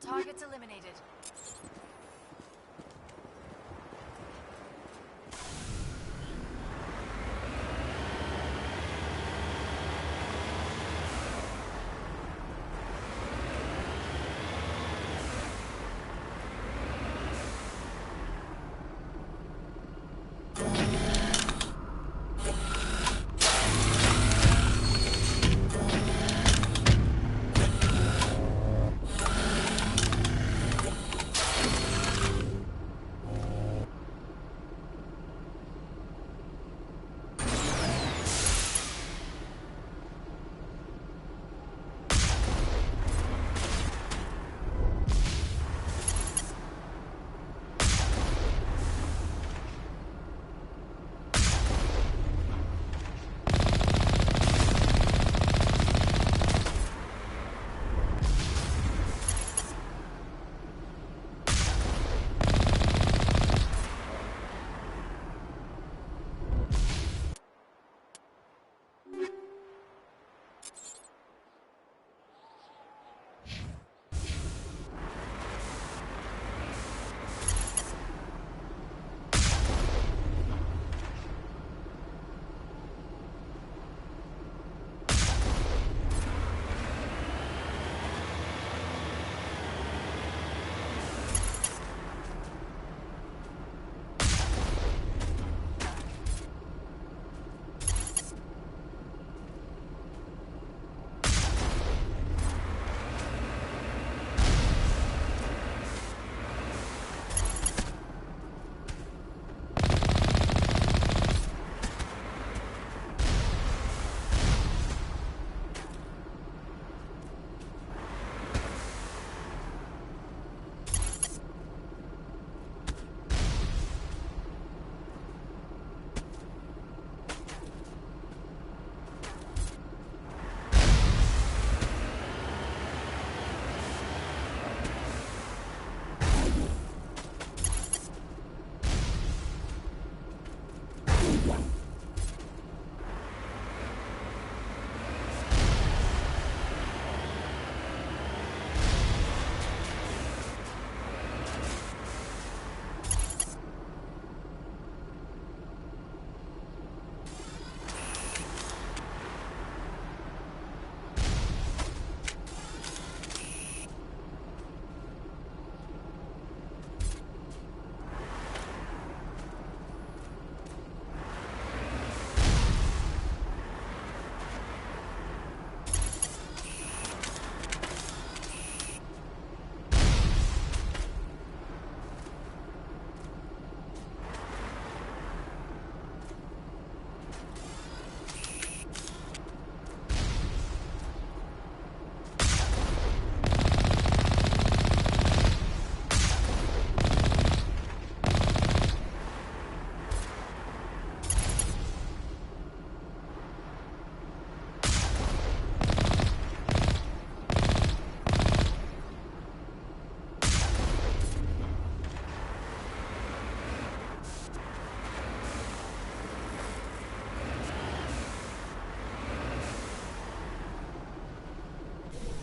targets eliminated.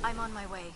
I'm on my way.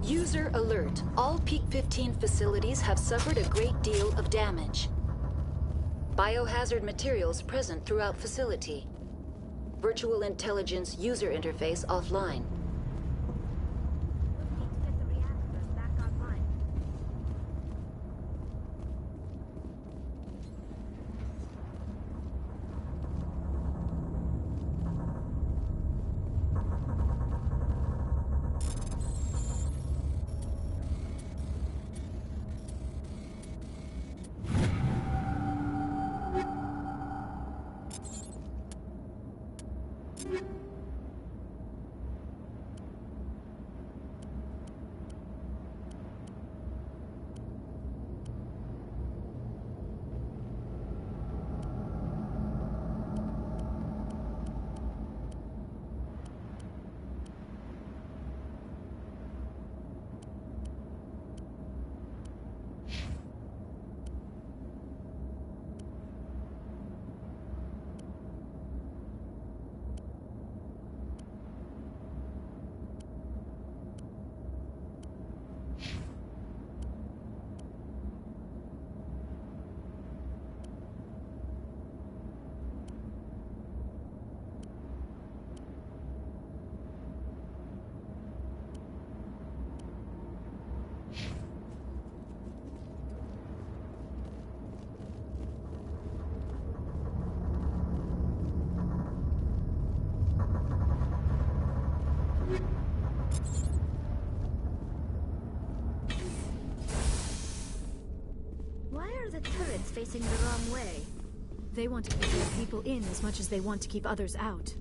User alert. All Peak 15 facilities have suffered a great deal of damage. Biohazard materials present throughout facility. Virtual intelligence user interface offline. The turrets facing the wrong way. They want to keep their people in as much as they want to keep others out.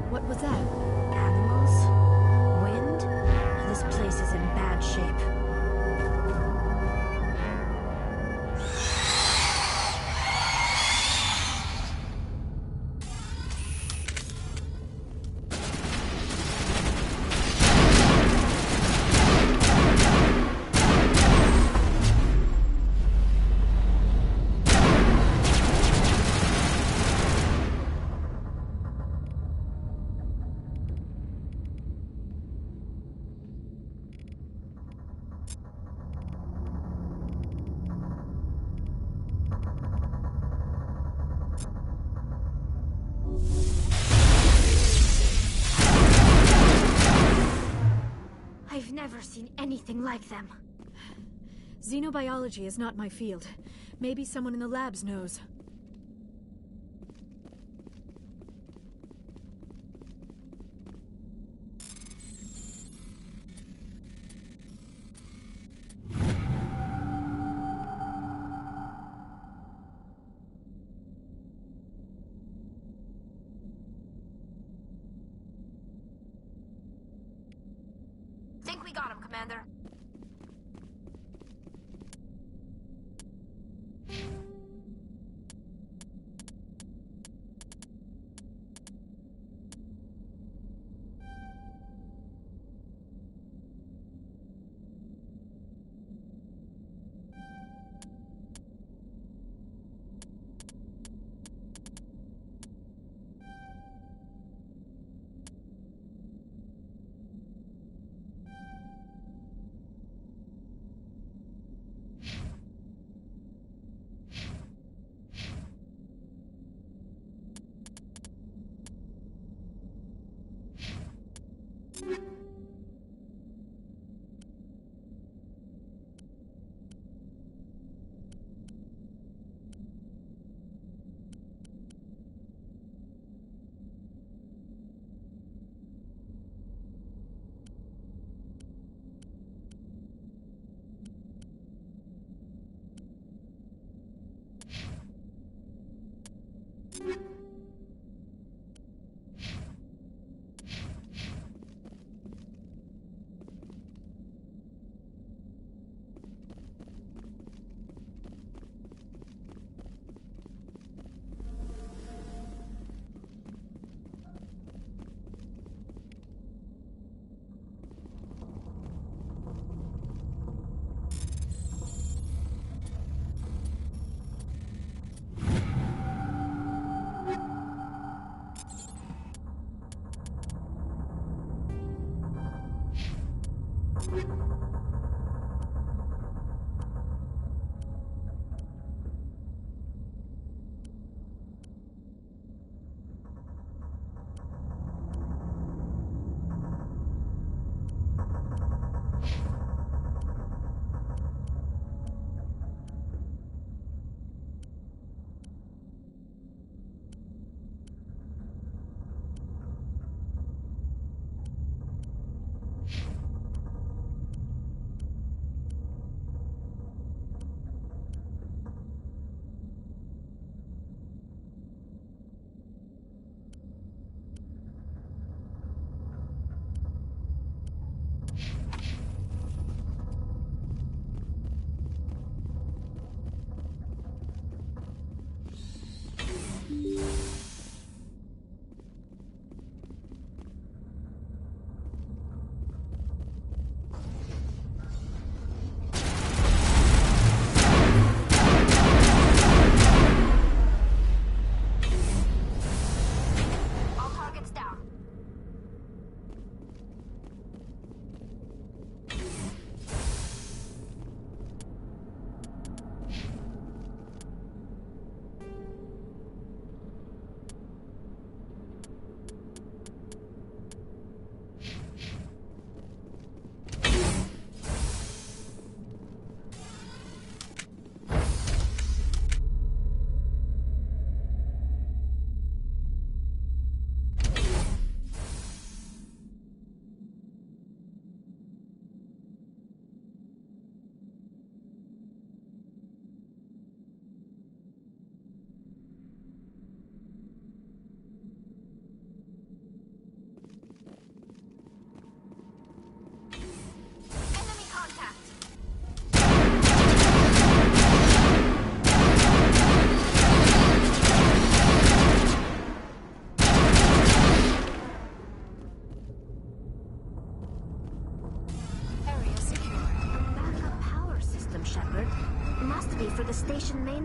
What was that? Animals? Wind? This place is in bad shape. I've never seen anything like them. Xenobiology is not my field. Maybe someone in the labs knows. Think we got him, Commander.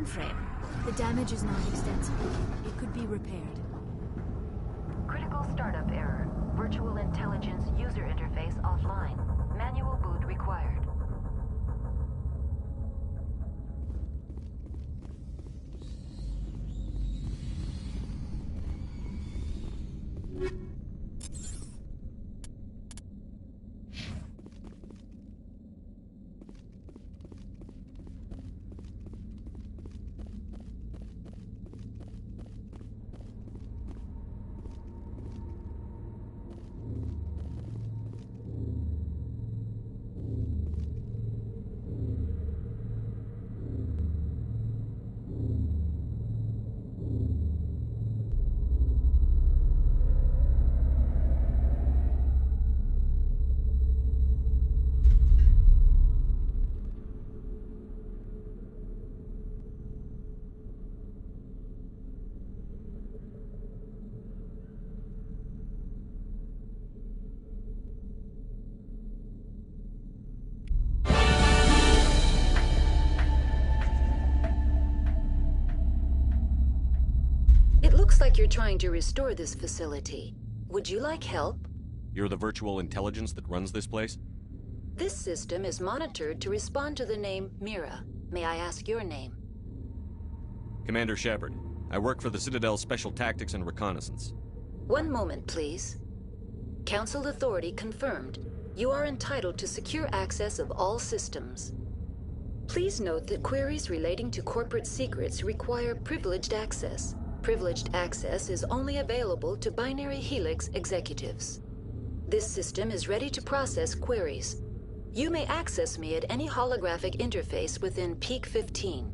mainframe? The damage is not extensive. It could be repaired. Critical startup error. Virtual intelligence user interface offline. Manual boot required. Looks like you're trying to restore this facility. Would you like help? You're the virtual intelligence that runs this place? This system is monitored to respond to the name Mira. May I ask your name? Commander Shepard. I work for the Citadel Special Tactics and Reconnaissance. One moment, please. Council authority confirmed. You are entitled to secure access of all systems. Please note that queries relating to corporate secrets require privileged access. Privileged access is only available to Binary Helix executives. This system is ready to process queries. You may access me at any holographic interface within Peak 15.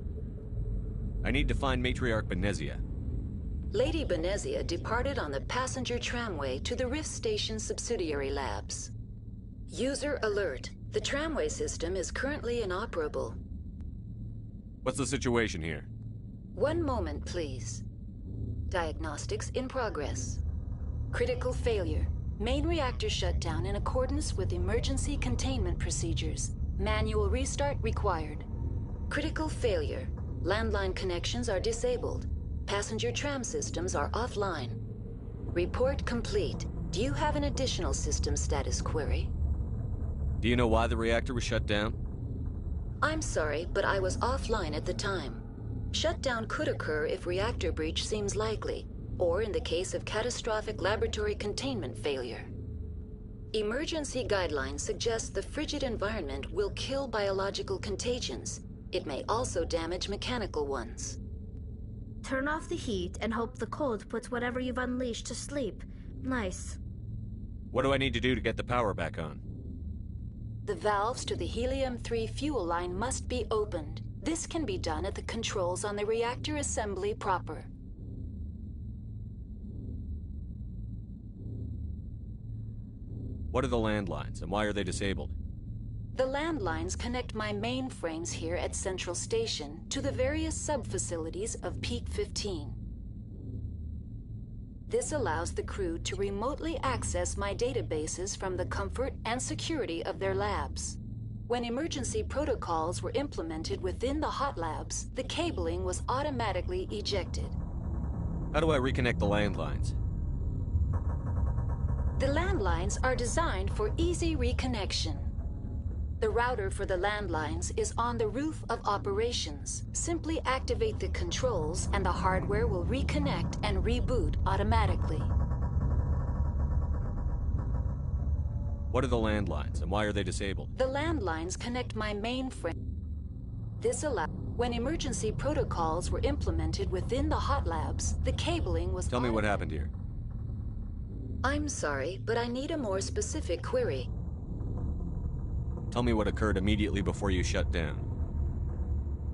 I need to find Matriarch Benezia. Lady Benezia departed on the passenger tramway to the Rift Station subsidiary labs. User alert. The tramway system is currently inoperable. What's the situation here? One moment, please. Diagnostics in progress. Critical failure. Main reactor shut down in accordance with emergency containment procedures. Manual restart required. Critical failure. Landline connections are disabled. Passenger tram systems are offline. Report complete. Do you have an additional system status query? Do you know why the reactor was shut down? I'm sorry, but I was offline at the time. Shutdown could occur if reactor breach seems likely, or in the case of catastrophic laboratory containment failure. Emergency guidelines suggest the frigid environment will kill biological contagions. It may also damage mechanical ones. Turn off the heat and hope the cold puts whatever you've unleashed to sleep. Nice. What do I need to do to get the power back on? The valves to the helium-3 fuel line must be opened. This can be done at the controls on the reactor assembly proper. What are the landlines, and why are they disabled? The landlines connect my mainframes here at Central Station to the various sub-facilities of Peak 15. This allows the crew to remotely access my databases from the comfort and security of their labs. When emergency protocols were implemented within the hot labs, the cabling was automatically ejected. How do I reconnect the landlines? The landlines are designed for easy reconnection. The router for the landlines is on the roof of operations. Simply activate the controls and the hardware will reconnect and reboot automatically. What are the landlines, and why are they disabled? The landlines connect my mainframe. This allows... When emergency protocols were implemented within the hot labs, the cabling was... Tell me what happened here. I'm sorry, but I need a more specific query. Tell me what occurred immediately before you shut down.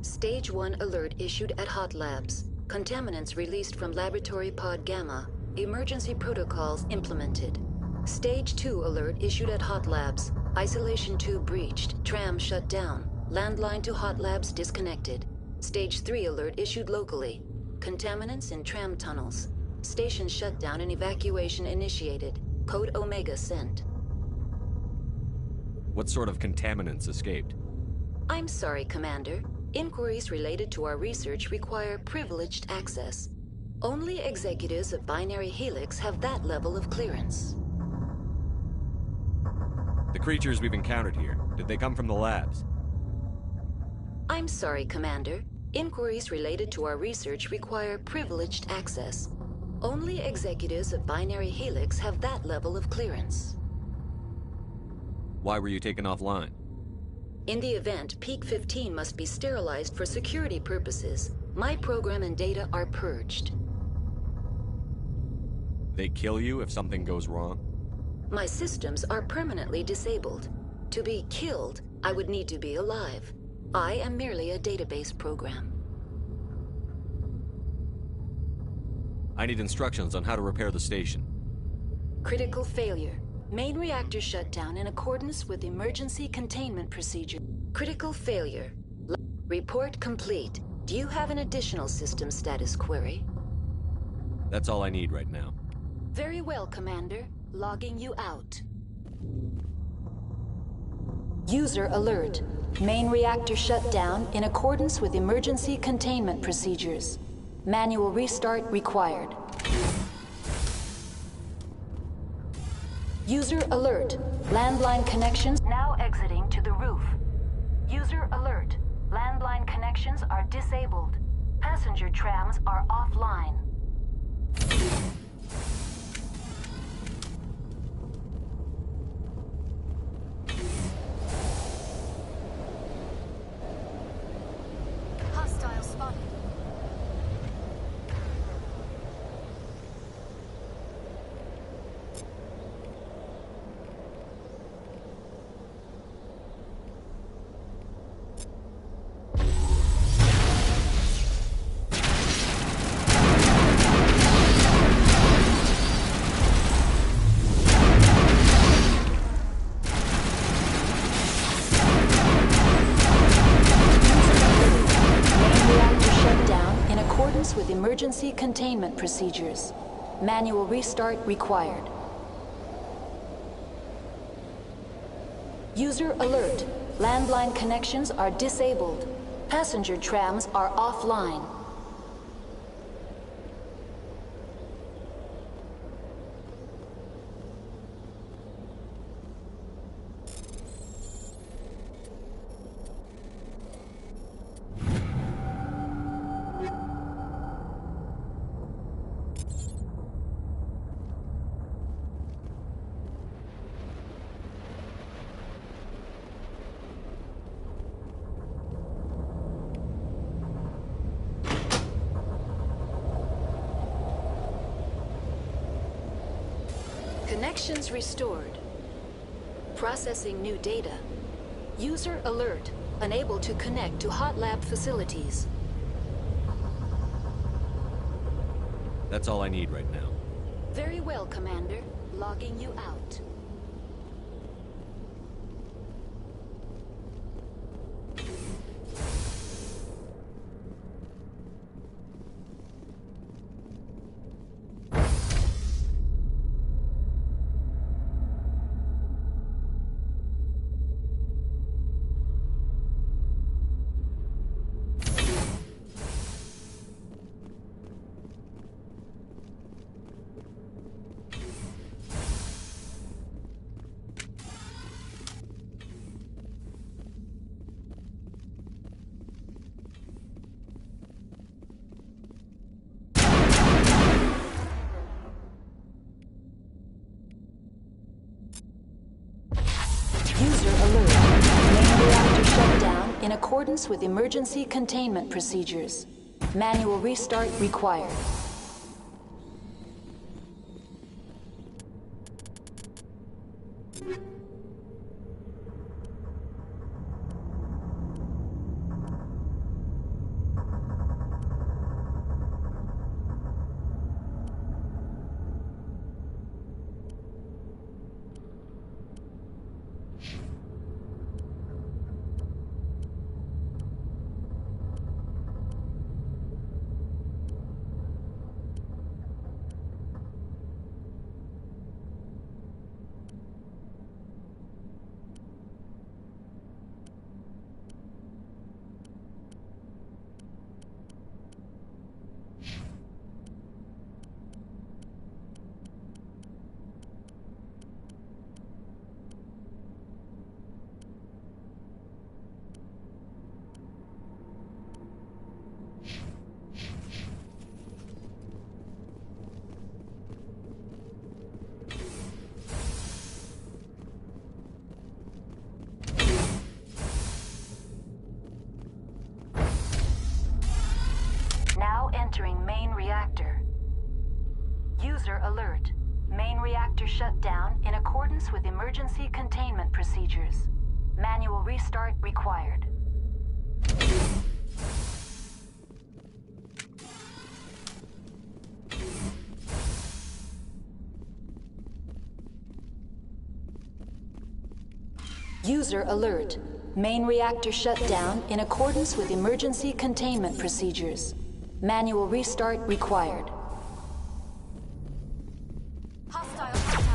Stage 1 alert issued at hot labs. Contaminants released from Laboratory Pod Gamma. Emergency protocols implemented. Stage 2 alert issued at hot labs. Isolation tube breached. Tram shut down. Landline to hot labs disconnected. Stage 3 alert issued locally. Contaminants in tram tunnels. Station shutdown and evacuation initiated. Code Omega sent. What sort of contaminants escaped? I'm sorry, Commander. Inquiries related to our research require privileged access. Only executives of Binary Helix have that level of clearance. The creatures we've encountered here, did they come from the labs? I'm sorry, Commander. Inquiries related to our research require privileged access. Only executives of Binary Helix have that level of clearance. Why were you taken offline? In the event, Peak 15 must be sterilized for security purposes. My program and data are purged. They kill you if something goes wrong? My systems are permanently disabled. To be killed, I would need to be alive. I am merely a database program. I need instructions on how to repair the station. Critical failure. Main reactor shut down in accordance with emergency containment procedure. Critical failure. Report complete. Do you have an additional system status query? That's all I need right now. Very well, Commander. Logging you out. User alert. Main reactor shut down in accordance with emergency containment procedures. Manual restart required. User alert. Landline connections now exiting to the roof. User alert. Landline connections are disabled. Passenger trams are offline. Hostile spotted. With emergency containment procedures. Manual restart required. User alert. Landline connections are disabled. Passenger trams are offline. Connections restored. Processing new data. User alert. Unable to connect to hot lab facilities. That's all I need right now. Very well, Commander. Logging you out. In accordance with emergency containment procedures. Manual restart required. reactor shut down in accordance with emergency containment procedures. Manual restart required. User alert. Main reactor shut down in accordance with emergency containment procedures. Manual restart required. Hostile contact.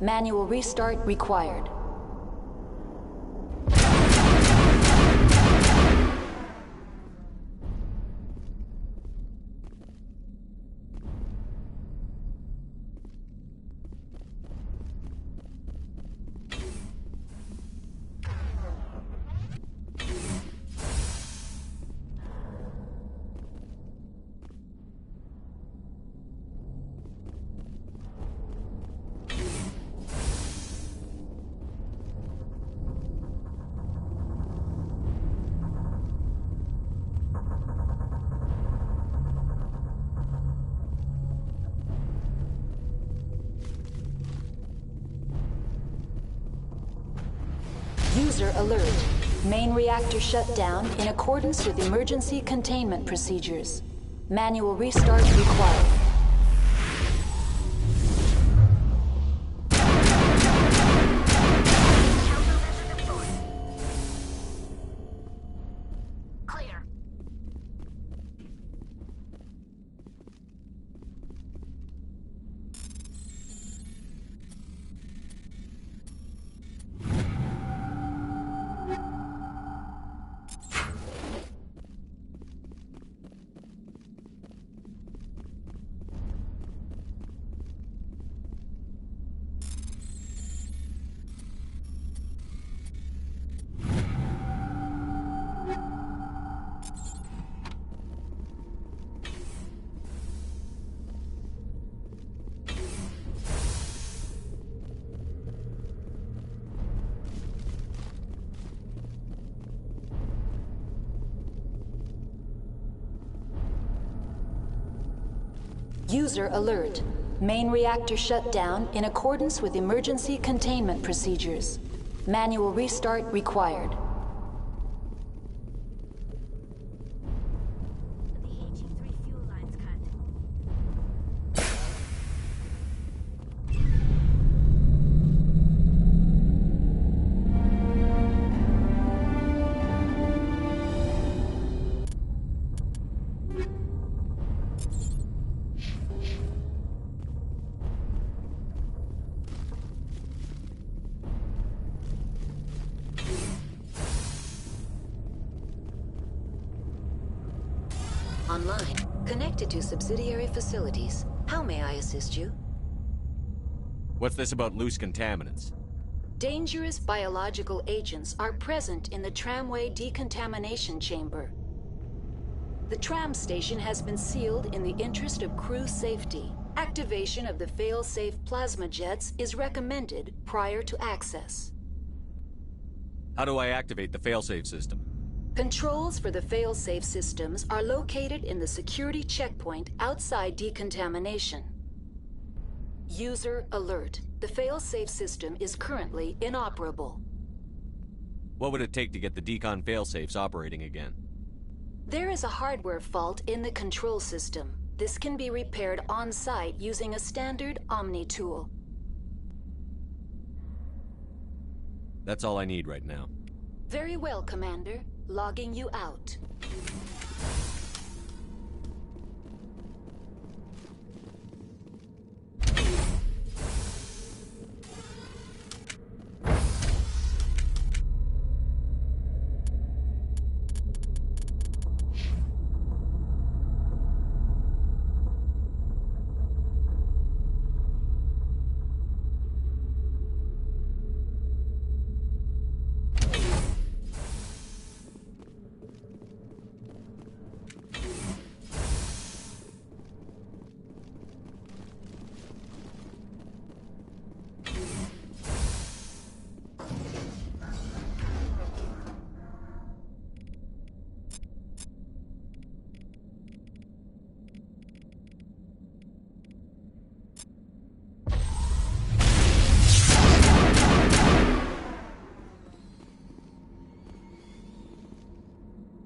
Manual restart required. User alert. Main reactor shut down in accordance with emergency containment procedures. Manual restart required. Clear. User alert. Main reactor shut down in accordance with emergency containment procedures. Manual restart required. The HE3 fuel line's cut. Online. Connected to subsidiary facilities. How may I assist you? What's this about loose contaminants? Dangerous biological agents are present in the tramway decontamination chamber. The tram station has been sealed in the interest of crew safety. Activation of the fail-safe plasma jets is recommended prior to access. How do I activate the failsafe system? Controls for the fail-safe systems are located in the security checkpoint outside decontamination. User alert. The fail-safe system is currently inoperable. What would it take to get the decon failsafes operating again? There is a hardware fault in the control system. This can be repaired on-site using a standard Omni tool. That's all I need right now. Very well, Commander. Logging you out.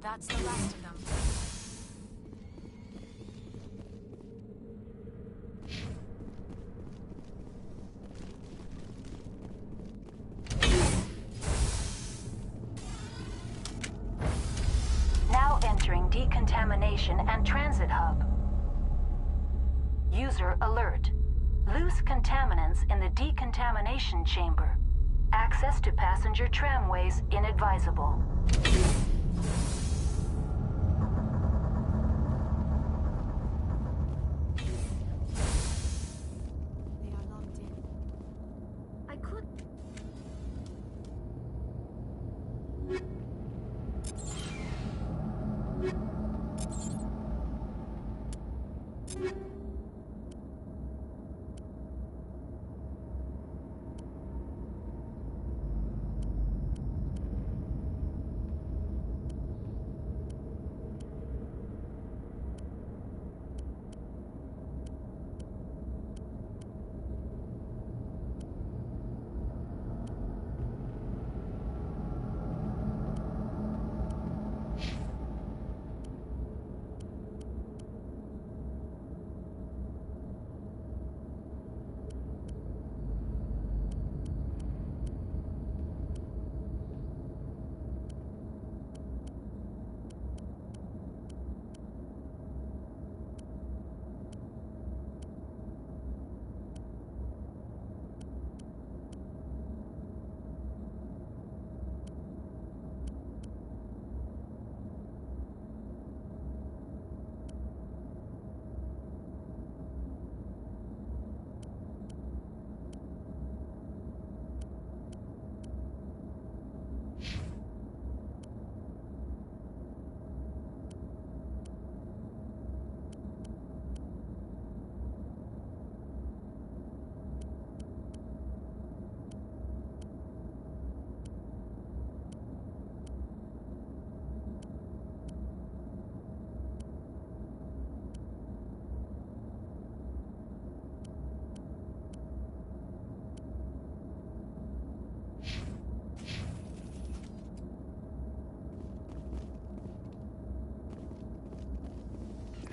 That's the last of them. Now entering decontamination and transit hub. User alert. Loose contaminants in the decontamination chamber. Access to passenger tramways inadvisable. They are locked in. I could.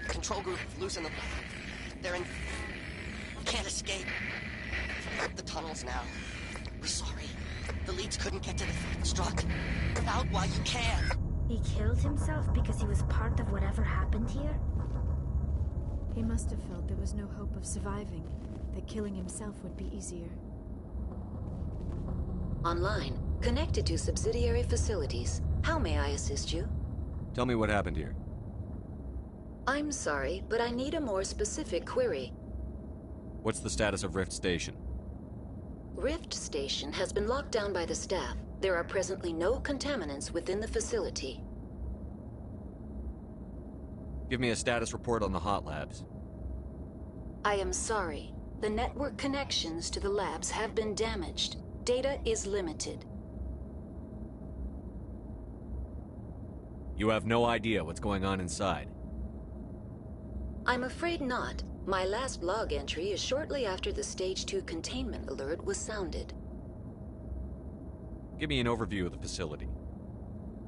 Control group loosen them. They're in... Can't escape. The tunnels now. We're sorry. The leads couldn't get to the struck. Out while you can. He killed himself because he was part of whatever happened here? He must have felt there was no hope of surviving, that killing himself would be easier. Online. Connected to subsidiary facilities. How may I assist you? Tell me what happened here. I'm sorry, but I need a more specific query. What's the status of Rift Station? Rift Station has been locked down by the staff. There are presently no contaminants within the facility. Give me a status report on the hot labs. I am sorry. The network connections to the labs have been damaged. Data is limited. You have no idea what's going on inside. I'm afraid not. My last log entry is shortly after the Stage 2 containment alert was sounded. Give me an overview of the facility.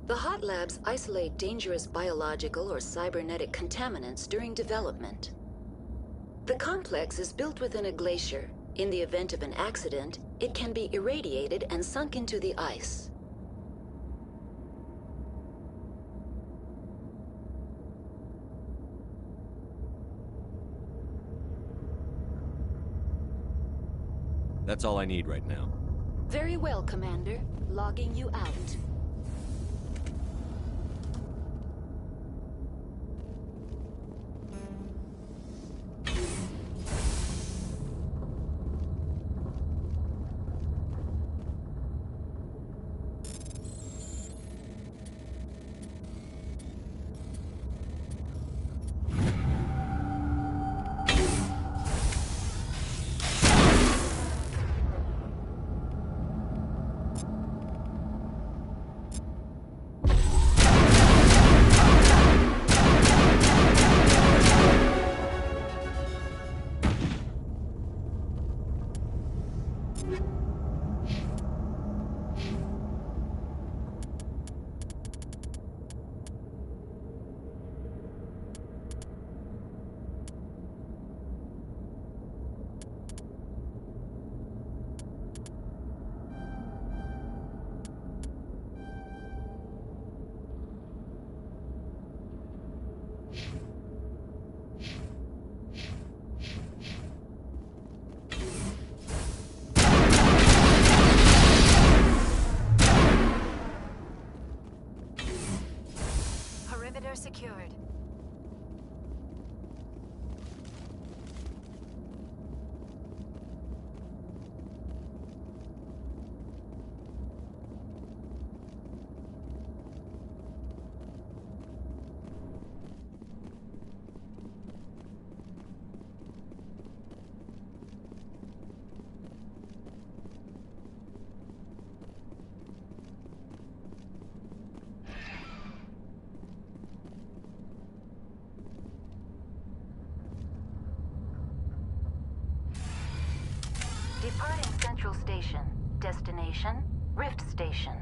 The hot labs isolate dangerous biological or cybernetic contaminants during development. The complex is built within a glacier. In the event of an accident, it can be irradiated and sunk into the ice. That's all I need right now. Very well, Commander. Logging you out. Perimeter secured. Departing Central Station. Destination, Rift Station.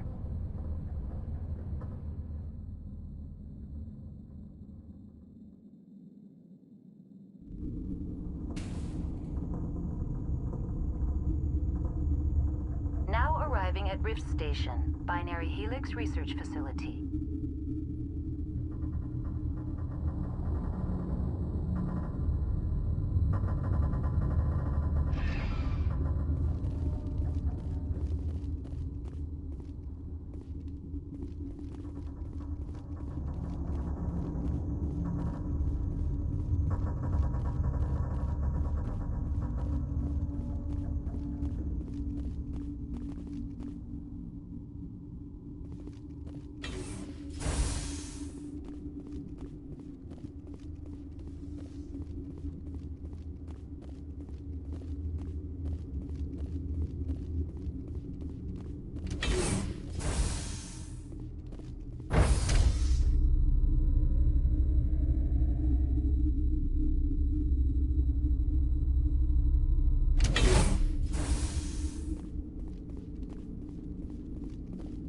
Now arriving at Rift Station, Binary Helix Research Facility.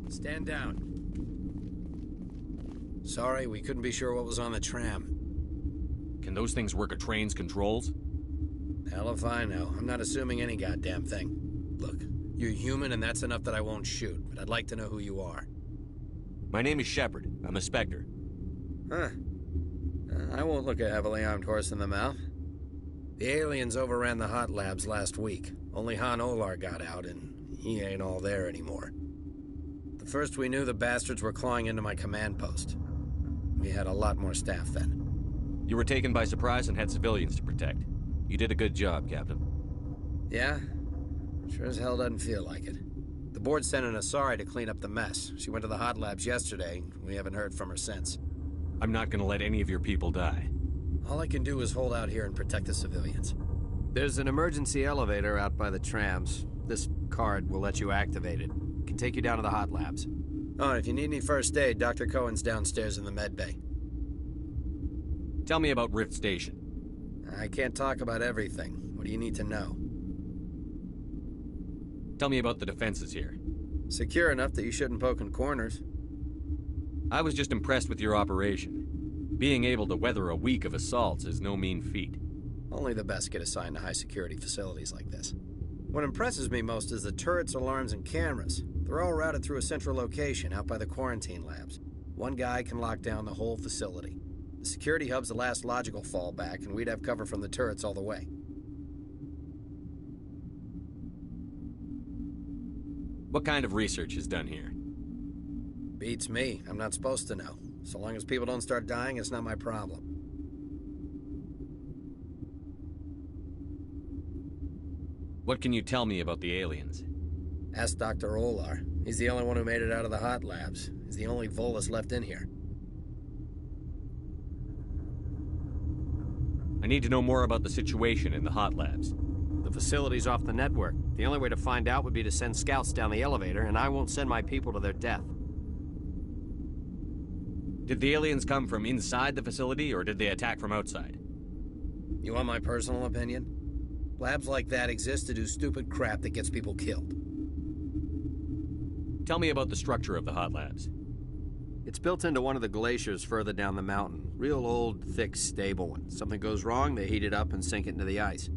Stand down. Sorry, we couldn't be sure what was on the tram. Can those things work a train's controls? Hell if I know. I'm not assuming any goddamn thing. Look, you're human and that's enough that I won't shoot, but I'd like to know who you are. My name is Shepard. I'm a Spectre. Huh. I won't look a heavily armed horse in the mouth. The aliens overran the hot labs last week. Only Han Olar got out, and he ain't all there anymore. The first we knew, the bastards were clawing into my command post. We had a lot more staff then. You were taken by surprise and had civilians to protect. You did a good job, Captain. Yeah? Sure as hell doesn't feel like it. The board sent an Asari to clean up the mess. She went to the hot labs yesterday. We haven't heard from her since. I'm not gonna let any of your people die. All I can do is hold out here and protect the civilians. There's an emergency elevator out by the trams. This card will let you activate it. Can take you down to the hot labs. Oh, and if you need any first aid, Dr. Cohen's downstairs in the med bay. Tell me about Rift Station. I can't talk about everything. What do you need to know? Tell me about the defenses here. Secure enough that you shouldn't poke in corners. I was just impressed with your operation. Being able to weather a week of assaults is no mean feat. Only the best get assigned to high-security facilities like this. What impresses me most is the turrets, alarms, and cameras. They're all routed through a central location out by the quarantine labs. One guy can lock down the whole facility. The security hub's the last logical fallback, and we'd have cover from the turrets all the way. What kind of research is done here? Beats me. I'm not supposed to know. So long as people don't start dying, it's not my problem. What can you tell me about the aliens? Ask Dr. Olar. He's the only one who made it out of the hot labs. He's the only Volus left in here. I need to know more about the situation in the hot labs. The facility's off the network. The only way to find out would be to send scouts down the elevator, and I won't send my people to their death. Did the aliens come from inside the facility, or did they attack from outside? You want my personal opinion? Labs like that exist to do stupid crap that gets people killed. Tell me about the structure of the hot labs. It's built into one of the glaciers further down the mountain. Real old, thick, stable one. Something goes wrong, they heat it up and sink it into the ice.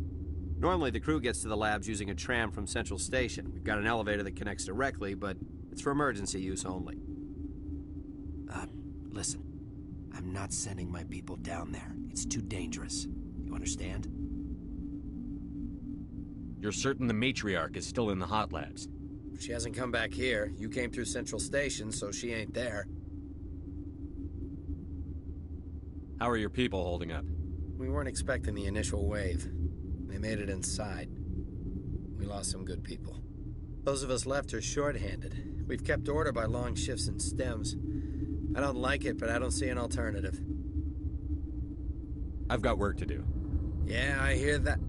Normally, the crew gets to the labs using a tram from Central Station. We've got an elevator that connects directly, but it's for emergency use only. Listen. I'm not sending my people down there. It's too dangerous. You understand? You're certain the matriarch is still in the hot labs? She hasn't come back here. You came through Central Station, so she ain't there. How are your people holding up? We weren't expecting the initial wave. They made it inside. We lost some good people. Those of us left are short-handed. We've kept order by long shifts and stems. I don't like it, but I don't see an alternative. I've got work to do. Yeah, I hear that.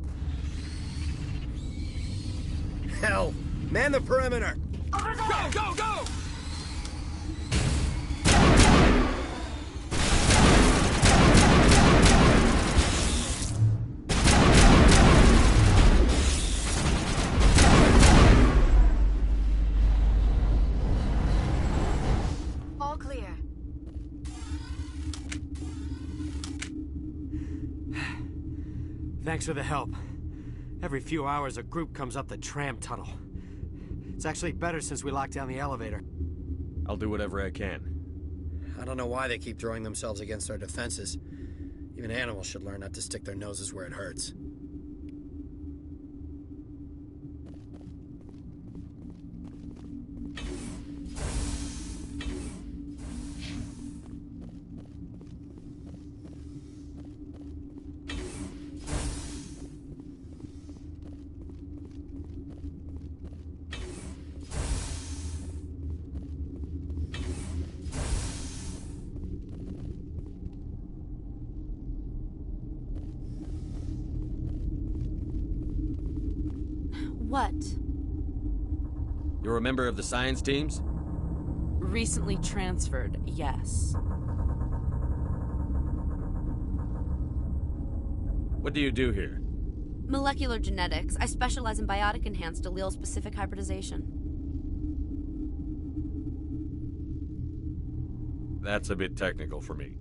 Hell! Man the perimeter! Over there! Go, go, go! All clear. Thanks for the help. Every few hours, a group comes up the tram tunnel. It's actually better since we locked down the elevator. I'll do whatever I can. I don't know why they keep throwing themselves against our defenses. Even animals should learn not to stick their noses where it hurts. What? You're a member of the science teams? Recently transferred, yes. What do you do here? Molecular genetics. I specialize in biotic-enhanced allele-specific hybridization. That's a bit technical for me.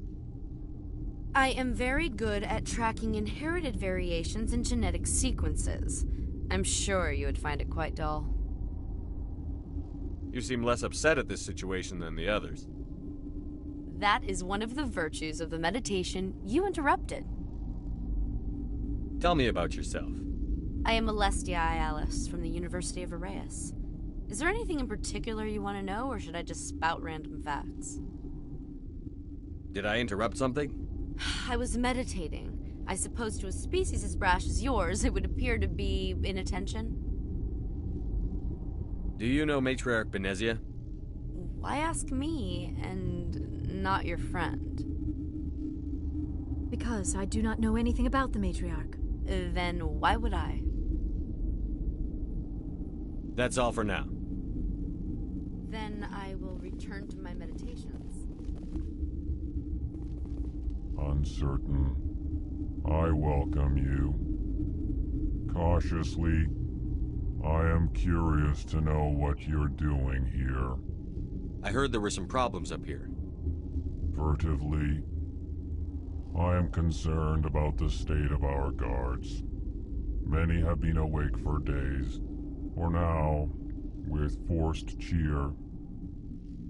I am very good at tracking inherited variations in genetic sequences. I'm sure you would find it quite dull. You seem less upset at this situation than the others. That is one of the virtues of the meditation you interrupted. Tell me about yourself. I am Alestia Alice from the University of Arrayas. Is there anything in particular you want to know, or should I just spout random facts? Did I interrupt something? I was meditating. I suppose to a species as brash as yours, it would appear to be inattention. Do you know Matriarch Benezia? Why ask me, and not your friend? Because I do not know anything about the matriarch. then why would I? That's all for now. Then I will return to my meditations. Uncertain. I welcome you. Cautiously, I am curious to know what you're doing here. I heard there were some problems up here. Furtively, I am concerned about the state of our guards. Many have been awake for days, for now, with forced cheer,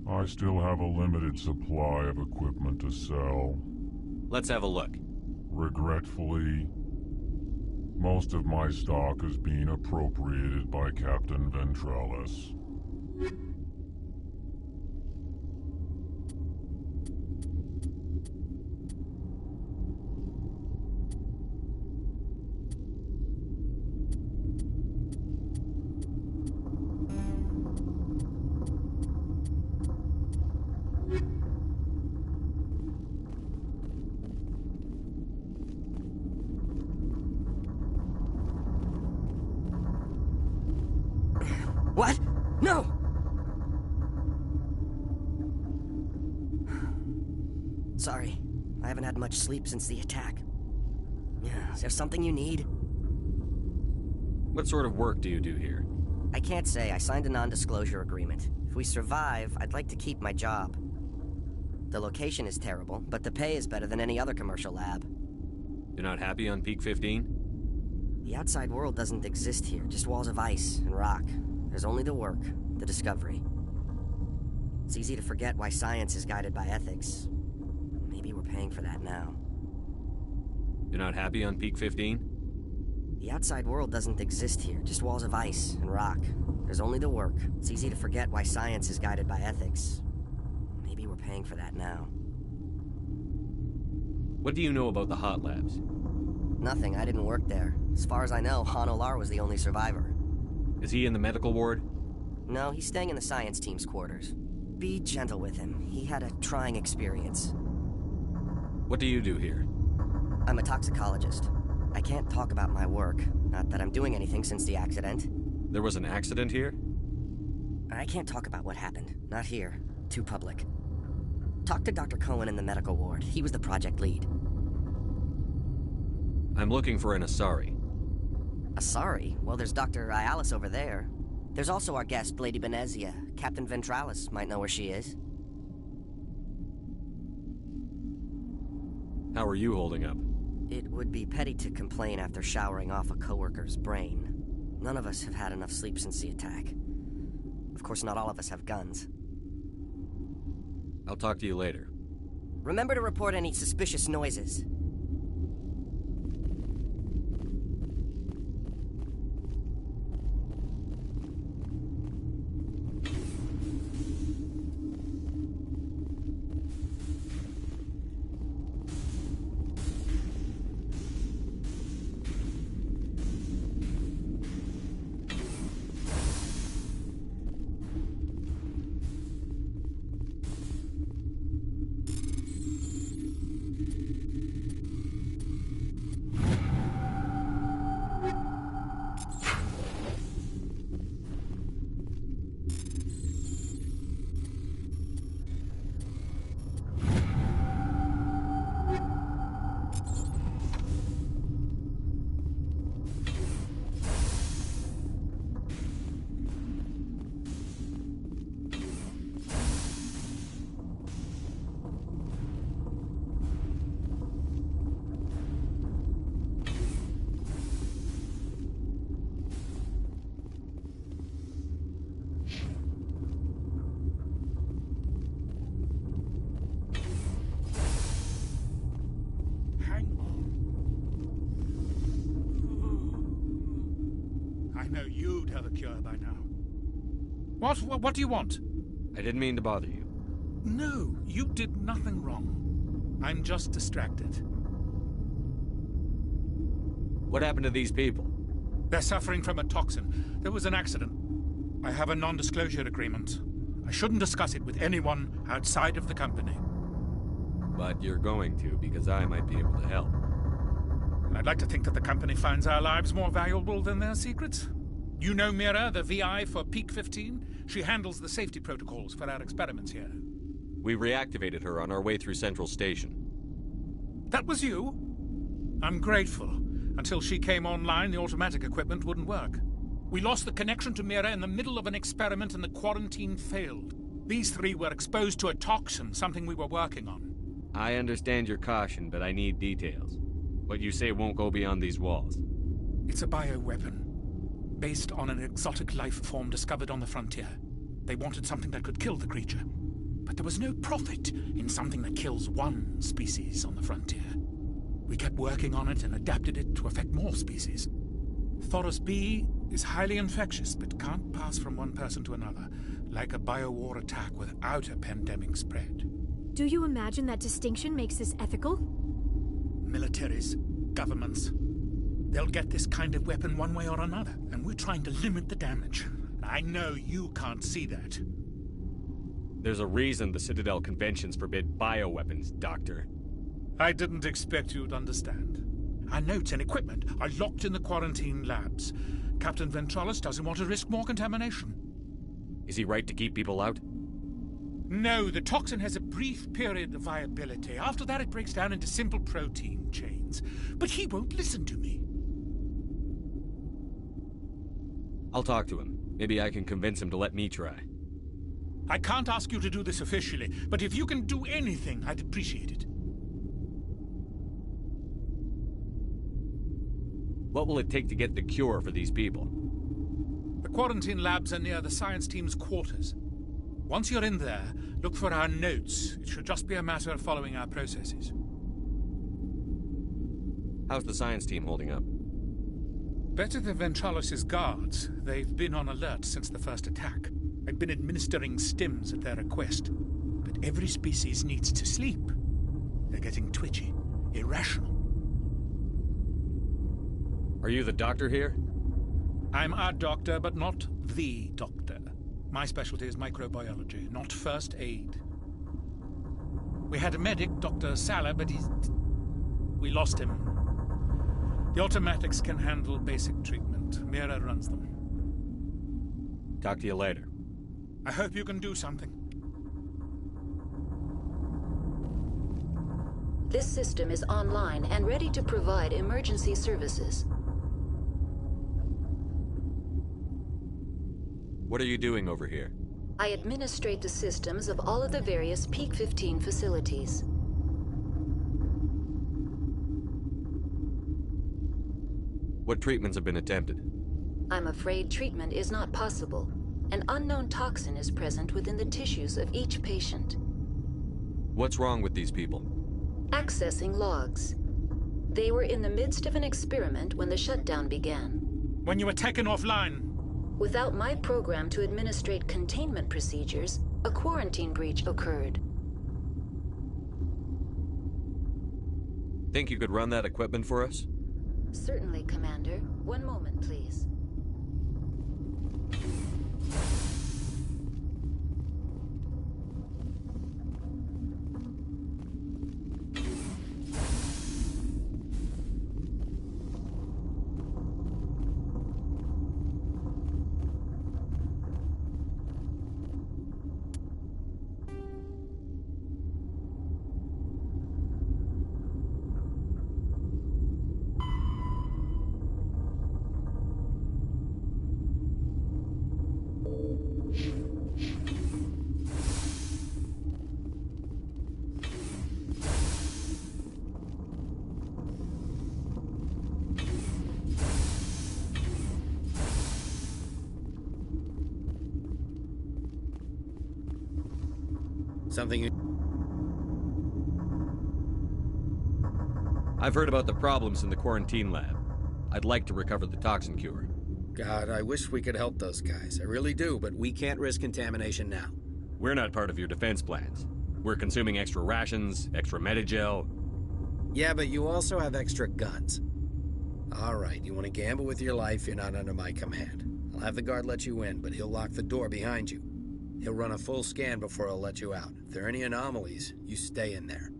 I still have a limited supply of equipment to sell. Let's have a look. Regretfully, most of my stock is being appropriated by Captain Ventralis. What? No! Sorry. I haven't had much sleep since the attack. Is there something you need? What sort of work do you do here? I can't say. I signed a non-disclosure agreement. If we survive, I'd like to keep my job. The location is terrible, but the pay is better than any other commercial lab. You're not happy on Peak 15? The outside world doesn't exist here, just walls of ice and rock. There's only the work, the discovery. It's easy to forget why science is guided by ethics. Maybe we're paying for that now. You're not happy on Peak 15? The outside world doesn't exist here, just walls of ice and rock. There's only the work. It's easy to forget why science is guided by ethics. Maybe we're paying for that now. What do you know about the hot labs? Nothing, I didn't work there. As far as I know, Han Olar was the only survivor. Is he in the medical ward? No, he's staying in the science team's quarters. Be gentle with him. He had a trying experience. What do you do here? I'm a toxicologist. I can't talk about my work. Not that I'm doing anything since the accident. There was an accident here? I can't talk about what happened. Not here. Too public. Talk to Dr. Cohen in the medical ward. He was the project lead. I'm looking for an Asari. Asari? Well, there's Dr. Ayalis over there. There's also our guest, Lady Benezia. Captain Ventralis might know where she is. How are you holding up? It would be petty to complain after showering off a coworker's brain. None of us have had enough sleep since the attack. Of course, not all of us have guns. I'll talk to you later. Remember to report any suspicious noises. I know you'd have a cure by now. What do you want? I didn't mean to bother you. No, you did nothing wrong. I'm just distracted. What happened to these people? They're suffering from a toxin. There was an accident. I have a non-disclosure agreement. I shouldn't discuss it with anyone outside of the company. But you're going to, because I might be able to help. I'd like to think that the company finds our lives more valuable than their secrets. You know Mira, the VI for Peak 15? She handles the safety protocols for our experiments here. We reactivated her on our way through Central Station. That was you? I'm grateful. Until she came online, the automatic equipment wouldn't work. We lost the connection to Mira in the middle of an experiment and the quarantine failed. These three were exposed to a toxin, something we were working on. I understand your caution, but I need details. What you say won't go beyond these walls. It's a bioweapon, based on an exotic life form discovered on the frontier. They wanted something that could kill the creature. But there was no profit in something that kills one species on the frontier. We kept working on it and adapted it to affect more species. Thoros B is highly infectious, but can't pass from one person to another, like a biowar attack without a pandemic spread. Do you imagine that distinction makes this ethical? Militaries, governments, they'll get this kind of weapon one way or another, and we're trying to limit the damage. I know you can't see that. There's a reason the Citadel conventions forbid bioweapons, Doctor. I didn't expect you'd understand. Our notes and equipment are locked in the quarantine labs. Captain Ventralis doesn't want to risk more contamination. Is he right to keep people out? No, the toxin has a brief period of viability. After that, it breaks down into simple protein chains. But he won't listen to me. I'll talk to him. Maybe I can convince him to let me try. I can't ask you to do this officially, but if you can do anything, I'd appreciate it. What will it take to get the cure for these people? The quarantine labs are near the science team's quarters. Once you're in there, look for our notes. It should just be a matter of following our processes. How's the science team holding up? Better than Ventralis' guards. They've been on alert since the first attack. I've been administering stims at their request. But every species needs to sleep. They're getting twitchy, irrational. Are you the doctor here? I'm a doctor, but not the doctor. My specialty is microbiology, not first aid. We had a medic, Dr. Salah, but we lost him. The automatics can handle basic treatment. Mira runs them. Talk to you later. I hope you can do something. This system is online and ready to provide emergency services. What are you doing over here? I administrate the systems of all of the various Peak 15 facilities. What treatments have been attempted? I'm afraid treatment is not possible. An unknown toxin is present within the tissues of each patient. What's wrong with these people? Accessing logs. They were in the midst of an experiment when the shutdown began. When you were taken offline. Without my program to administrate containment procedures, a quarantine breach occurred. Think you could run that equipment for us? Certainly, Commander. One moment, please. Something I've heard about the problems in the quarantine lab. I'd like to recover the toxin cure. God, I wish we could help those guys. I really do, but we can't risk contamination now. We're not part of your defense plans. We're consuming extra rations, extra Medigel. Yeah, but you also have extra guns. All right, you want to gamble with your life, you're not under my command. I'll have the guard let you in, but he'll lock the door behind you. He'll run a full scan before he'll let you out. If there are any anomalies, you stay in there.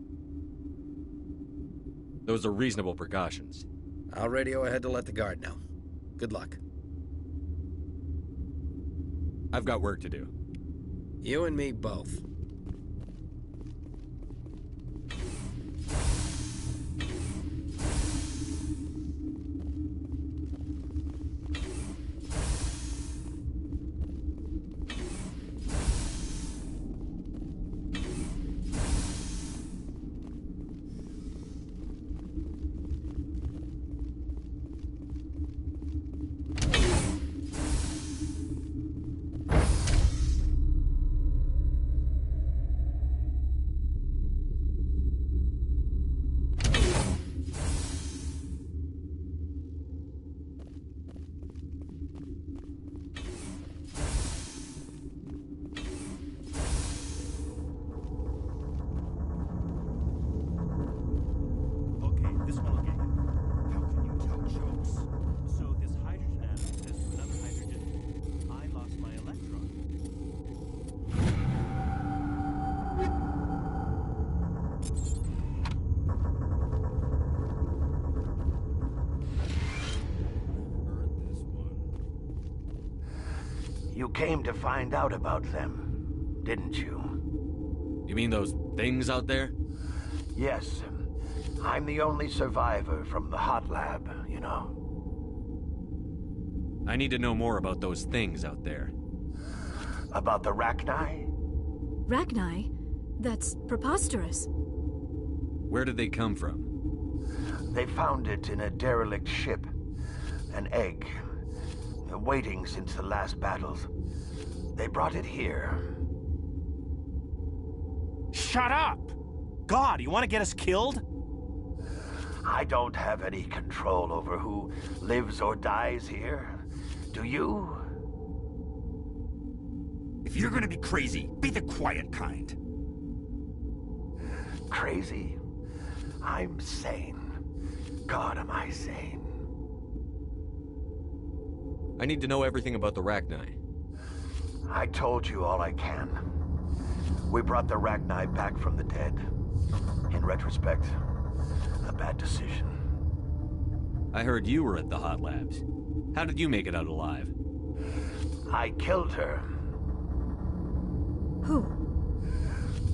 Those are reasonable precautions. I'll radio ahead to let the guard know. Good luck. I've got work to do. You and me both. You came to find out about them, didn't you? You mean those things out there? Yes. I'm the only survivor from the hot lab, you know. I need to know more about those things out there. About the Rachni? Rachni? That's preposterous. Where did they come from? They found it in a derelict ship. An egg. Waiting since the last battles. They brought it here. Shut up! God, you want to get us killed? I don't have any control over who lives or dies here. Do you? If you're gonna be crazy, be the quiet kind. Crazy? I'm sane. God, am I sane. I need to know everything about the Rachni. I told you all I can. We brought the Rachni back from the dead. In retrospect, a bad decision. I heard you were at the hot labs. How did you make it out alive? I killed her. Who?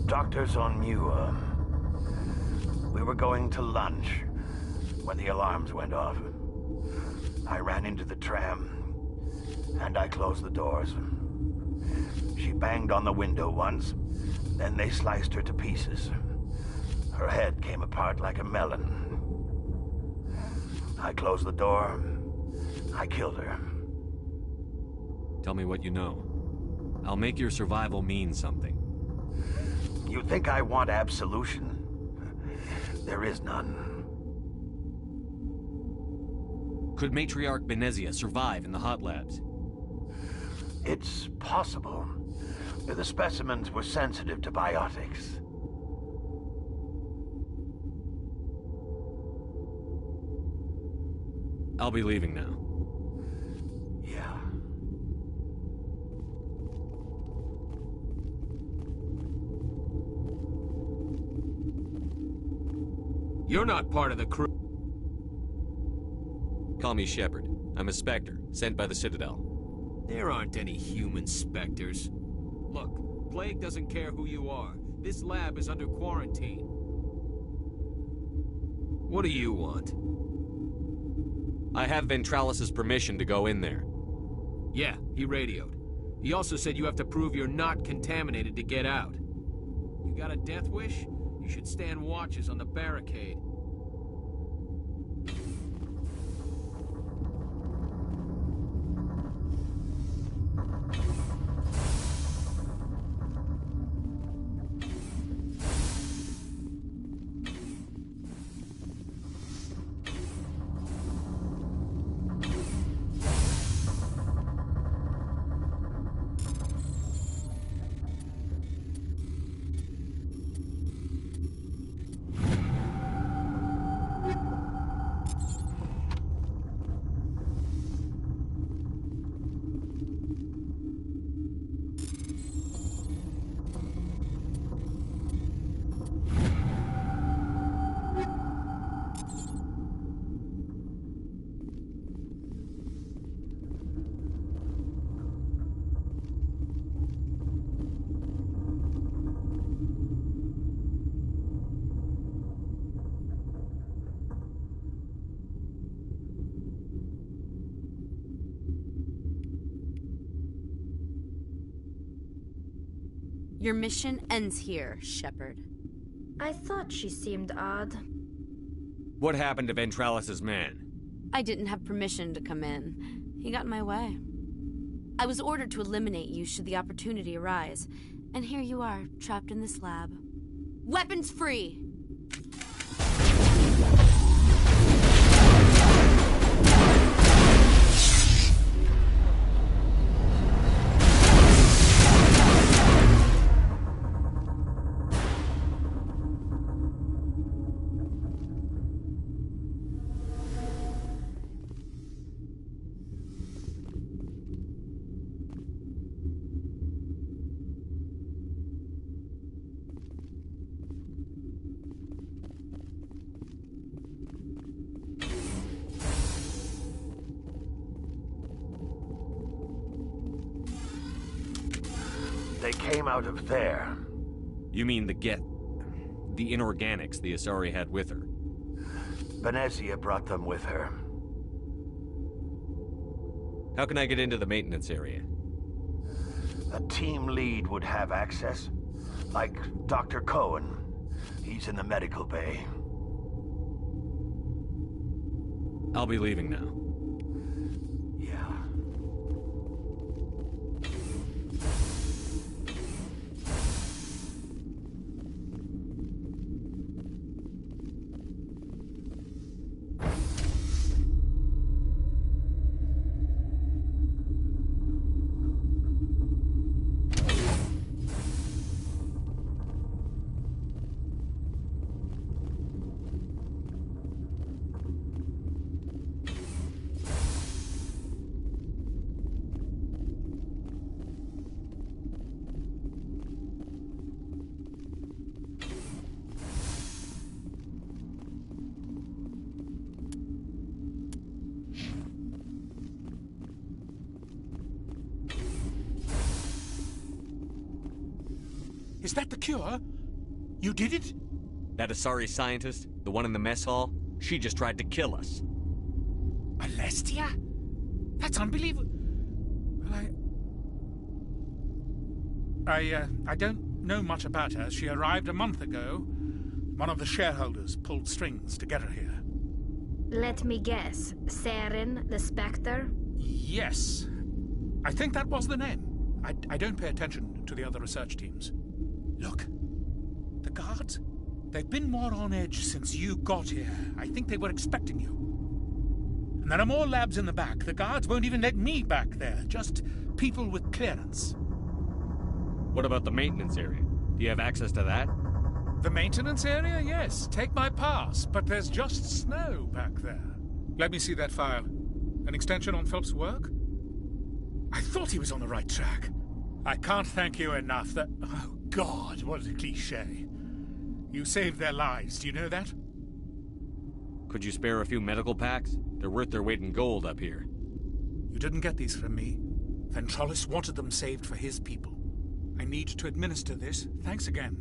Doctors on Muir. We were going to lunch when the alarms went off. I ran into the tram, and I closed the doors. She banged on the window once, then they sliced her to pieces. Her head came apart like a melon. I closed the door. I killed her. Tell me what you know. I'll make your survival mean something. You think I want absolution? There is none. Could Matriarch Benezia survive in the hot labs? It's possible. The specimens were sensitive to biotics. I'll be leaving now. Yeah. You're not part of the crew. Call me Shepard. I'm a Spectre, sent by the Citadel. There aren't any human specters. Look, Plague doesn't care who you are. This lab is under quarantine. What do you want? I have Ventralis's permission to go in there. Yeah, he radioed. He also said you have to prove you're not contaminated to get out. You got a death wish? You should stand watches on the barricade. Your mission ends here, Shepard. I thought she seemed odd. What happened to Ventralis's man? I didn't have permission to come in. He got in my way. I was ordered to eliminate you should the opportunity arise. And here you are, trapped in this lab. Weapons free! They came out of there. You mean the inorganics the Asari had with her? Benezia brought them with her. How can I get into the maintenance area? A team lead would have access. Like Dr. Cohen. He's in the medical bay. I'll be leaving now. Yeah. Is that the cure? You did it? That Asari scientist, the one in the mess hall, she just tried to kill us. Alestia? That's unbelievable. Well, I don't know much about her. She arrived a month ago. One of the shareholders pulled strings to get her here. Let me guess. Saren, the Spectre? Yes. I think that was the name. I don't pay attention to the other research teams. Look, the guards, they've been more on edge since you got here. I think they were expecting you. And there are more labs in the back. The guards won't even let me back there. Just people with clearance. What about the maintenance area? Do you have access to that? The maintenance area? Yes. Take my pass. But there's just snow back there. Let me see that file. An extension on Phelps' work? I thought he was on the right track. I can't thank you enough that... Oh, God, what a cliché. You saved their lives, do you know that? Could you spare a few medical packs? They're worth their weight in gold up here. You didn't get these from me. Ventralis wanted them saved for his people. I need to administer this. Thanks again.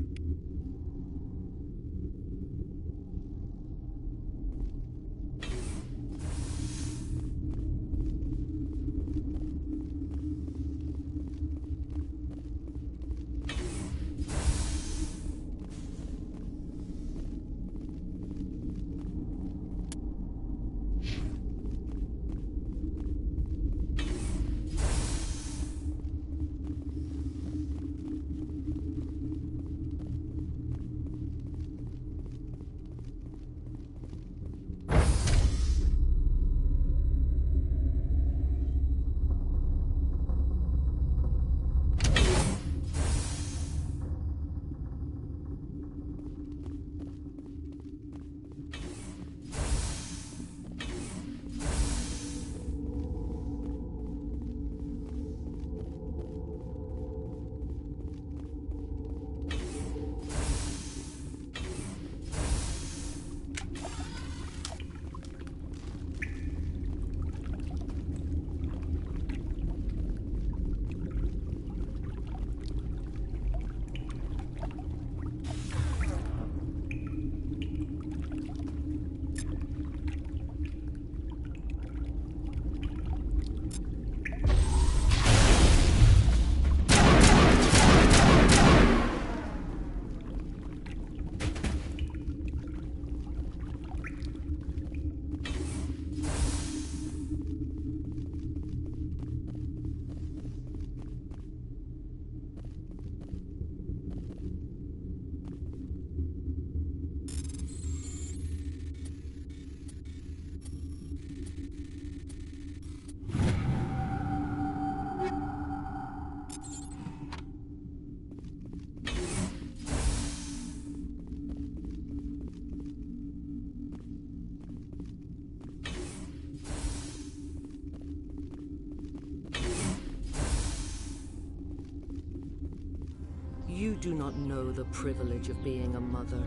You do not know the privilege of being a mother.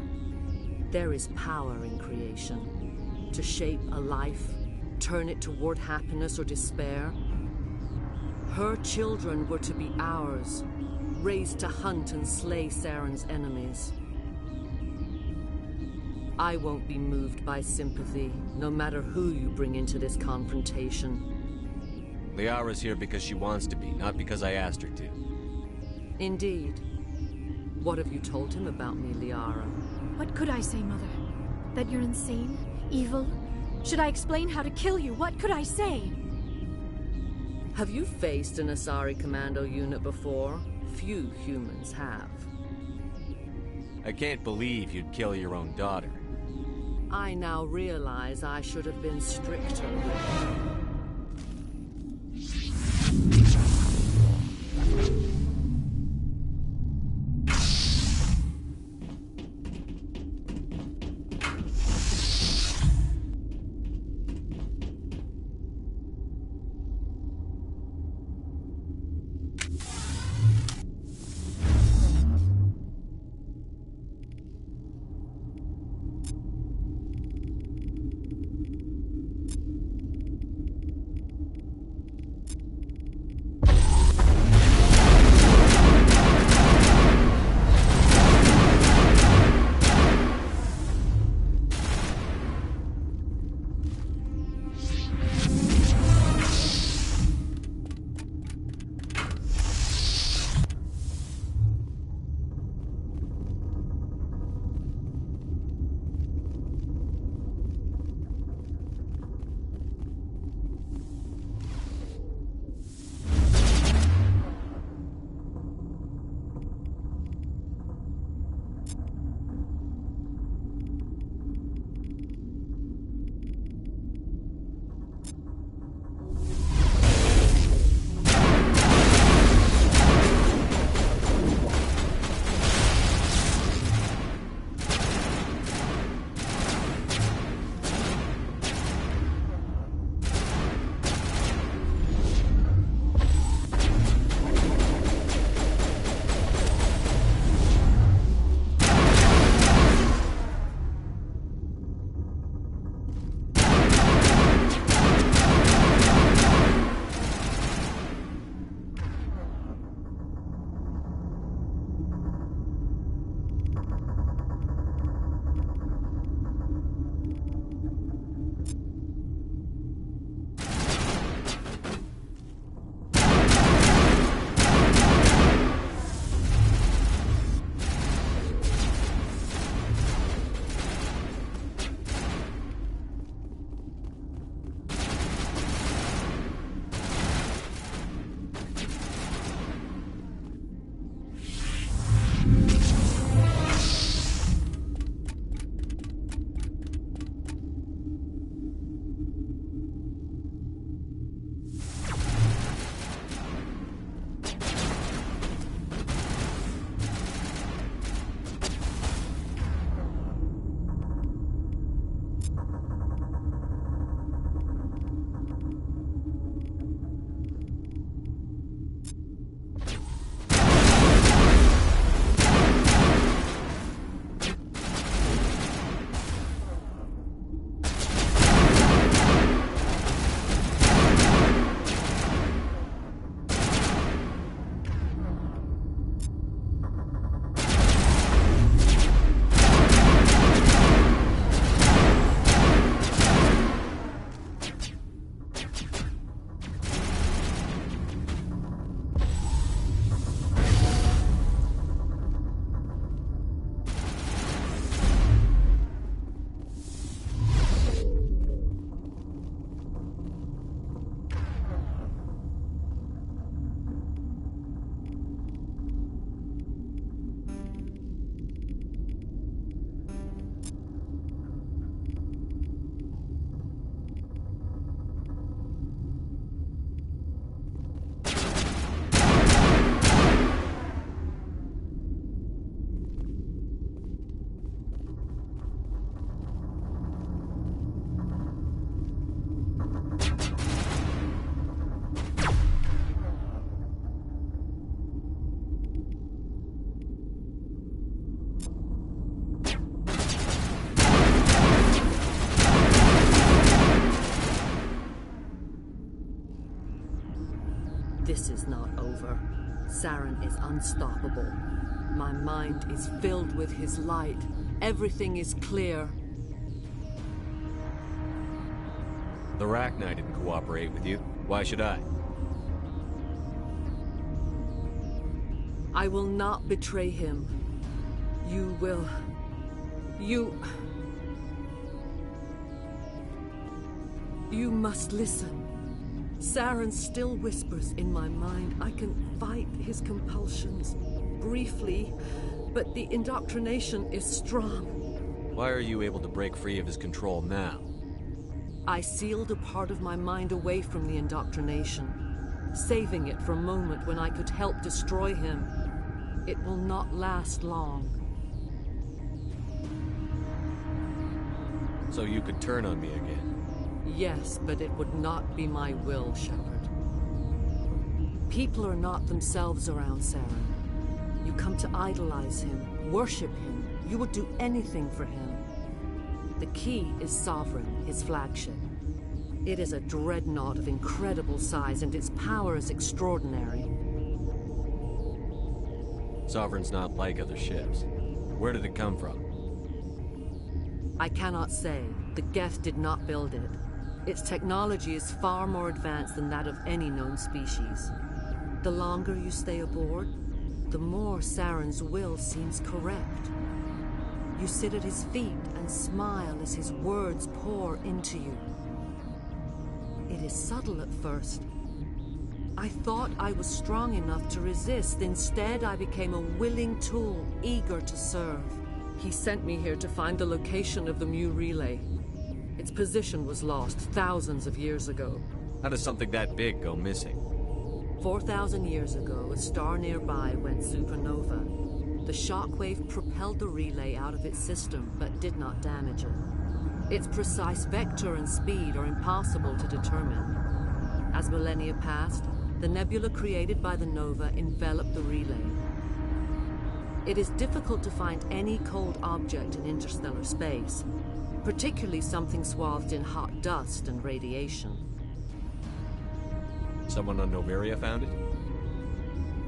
There is power in creation. To shape a life, turn it toward happiness or despair. Her children were to be ours, raised to hunt and slay Saren's enemies. I won't be moved by sympathy, no matter who you bring into this confrontation. Liara's here because she wants to be, not because I asked her to. Indeed. What have you told him about me, Liara? What could I say, Mother? That you're insane? Evil? Should I explain how to kill you? What could I say? Have you faced an Asari commando unit before? Few humans have. I can't believe you'd kill your own daughter. I now realize I should have been stricter with her. Saren is unstoppable. My mind is filled with his light. Everything is clear. The Rachni didn't cooperate with you. Why should I? I will not betray him. You will... You must listen. Saren still whispers in my mind. I can fight his compulsions, briefly, but the indoctrination is strong. Why are you able to break free of his control now? I sealed a part of my mind away from the indoctrination, saving it for a moment when I could help destroy him. It will not last long. So you could turn on me again? Yes, but it would not be my will, Shepard. People are not themselves around Saren. You come to idolize him, worship him. You would do anything for him. The key is Sovereign, his flagship. It is a dreadnought of incredible size, and its power is extraordinary. Sovereign's not like other ships. Where did it come from? I cannot say. The Geth did not build it. Its technology is far more advanced than that of any known species. The longer you stay aboard, the more Saren's will seems correct. You sit at his feet and smile as his words pour into you. It is subtle at first. I thought I was strong enough to resist. Instead, I became a willing tool, eager to serve. He sent me here to find the location of the Mu relay. Its position was lost thousands of years ago. How does something that big go missing? 4,000 years ago, a star nearby went supernova. The shockwave propelled the relay out of its system, but did not damage it. Its precise vector and speed are impossible to determine. As millennia passed, the nebula created by the nova enveloped the relay. It is difficult to find any cold object in interstellar space, particularly something swathed in hot dust and radiation. Someone on Noveria found it?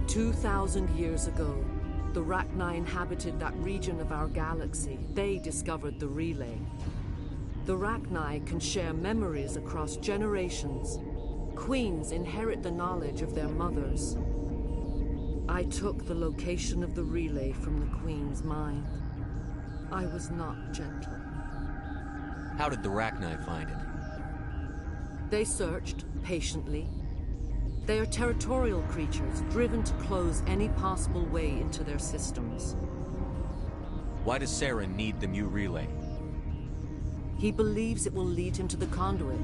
2,000 years ago, the Rachni inhabited that region of our galaxy. They discovered the relay. The Rachni can share memories across generations. Queens inherit the knowledge of their mothers. I took the location of the relay from the Queen's mind. I was not gentle. How did the Rachni find it? They searched, patiently. They are territorial creatures, driven to close any possible way into their systems. Why does Saren need the Mu relay? He believes it will lead him to the conduit.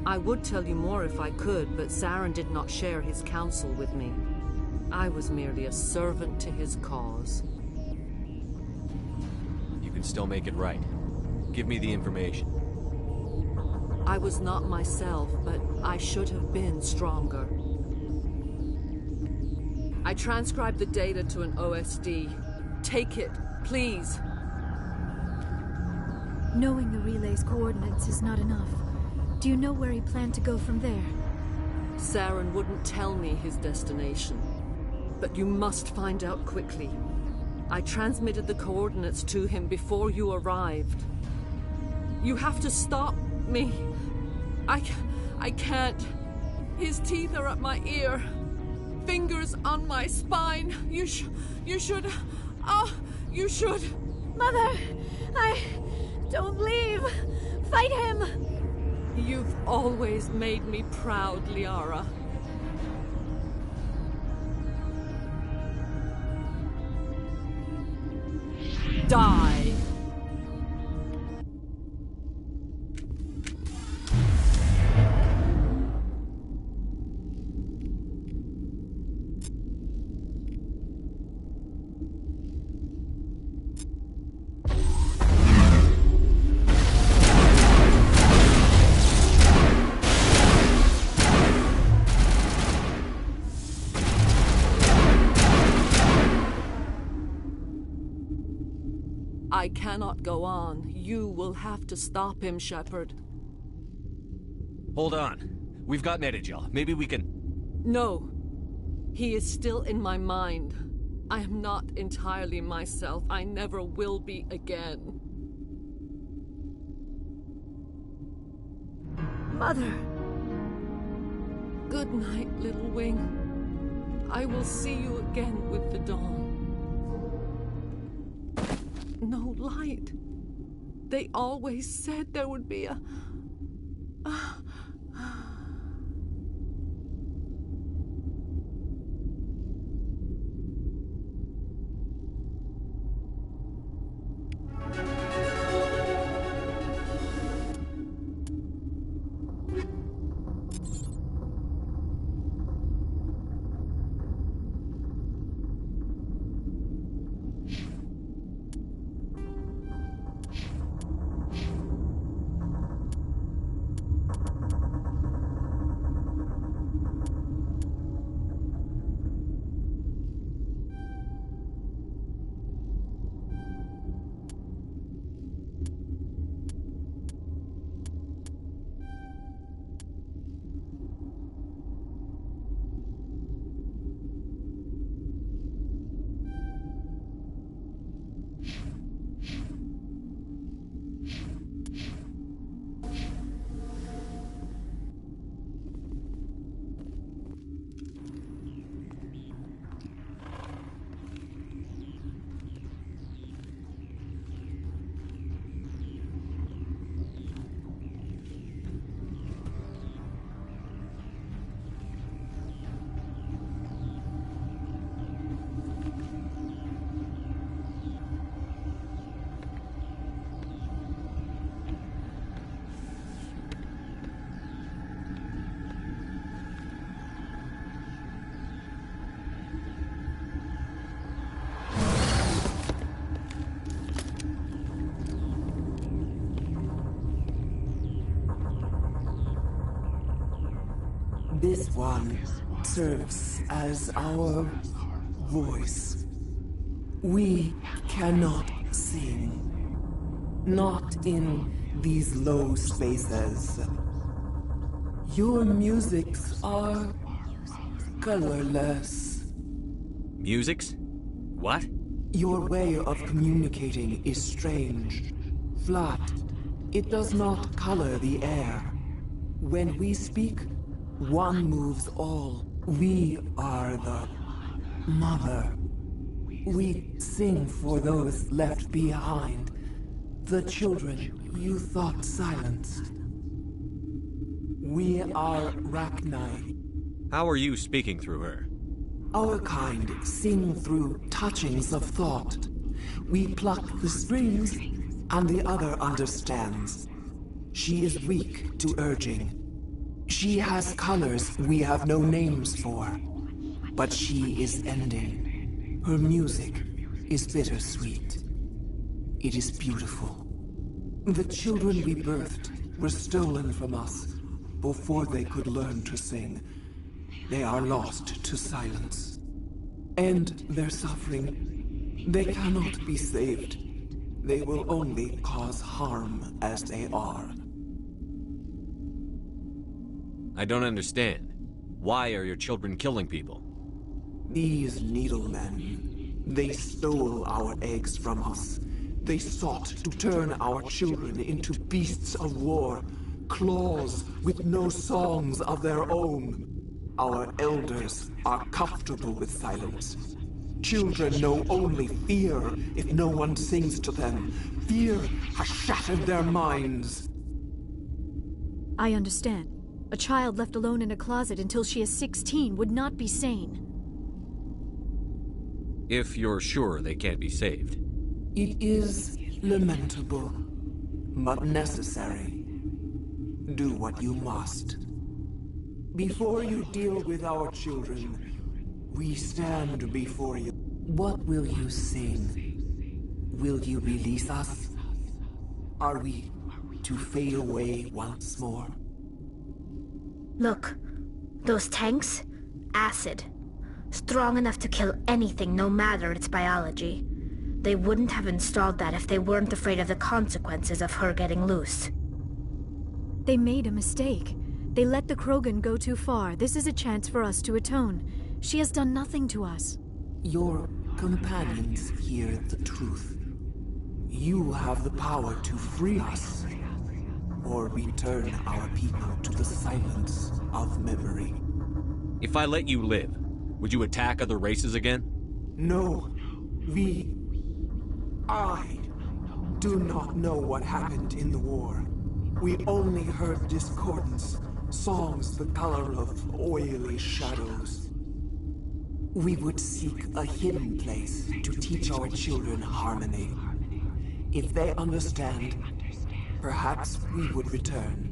I would tell you more if I could, but Saren did not share his counsel with me. I was merely a servant to his cause. You can still make it right. Give me the information. I was not myself, but I should have been stronger. I transcribed the data to an OSD. Take it, please. Knowing the relay's coordinates is not enough. Do you know where he planned to go from there? Saren wouldn't tell me his destination. But you must find out quickly. I transmitted the coordinates to him before you arrived. You have to stop me. I can't. His teeth are at my ear. Fingers on my spine. You should... Oh, you should... Mother! Don't leave! Fight him! You've always made me proud, Liara. Die! I cannot go on. You will have to stop him, Shepard. Hold on. We've got Metagel. Maybe we can... No. He is still in my mind. I am not entirely myself. I never will be again. Mother! Good night, little wing. I will see you again with the dawn. No light. They always said there would be a... This one serves as our voice. We cannot sing. Not in these low spaces. Your musics are colorless. Musics? What? Your way of communicating is strange. Flat. It does not color the air. When we speak, one moves all. We are the mother. We sing for those left behind. The children you thought silenced. We are Rachni. How are you speaking through her? Our kind sing through touchings of thought. We pluck the strings, and the other understands. She is weak to urging. She has colors we have no names for. But she is ending. Her music is bittersweet. It is beautiful. The children we birthed were stolen from us before they could learn to sing. They are lost to silence. And their suffering, they cannot be saved. They will only cause harm as they are. I don't understand. Why are your children killing people? These needlemen, they stole our eggs from us. They sought to turn our children into beasts of war, claws with no songs of their own. Our elders are comfortable with silence. Children know only fear if no one sings to them. Fear has shattered their minds. I understand. A child left alone in a closet until she is 16 would not be sane. If you're sure they can't be saved. It is lamentable, but necessary. Do what you must. Before you deal with our children, we stand before you. What will you sing? Will you release us? Are we to fade away once more? Look, those tanks? Acid. Strong enough to kill anything, no matter its biology. They wouldn't have installed that if they weren't afraid of the consequences of her getting loose. They made a mistake. They let the Krogan go too far. This is a chance for us to atone. She has done nothing to us. Your companions hear the truth. You have the power to free us, or return our people to the silence of memory. If I let you live, would you attack other races again? No, I do not know what happened in the war. We only heard discordance, songs the color of oily shadows. We would seek a hidden place to teach our children harmony. If they understand, perhaps we would return.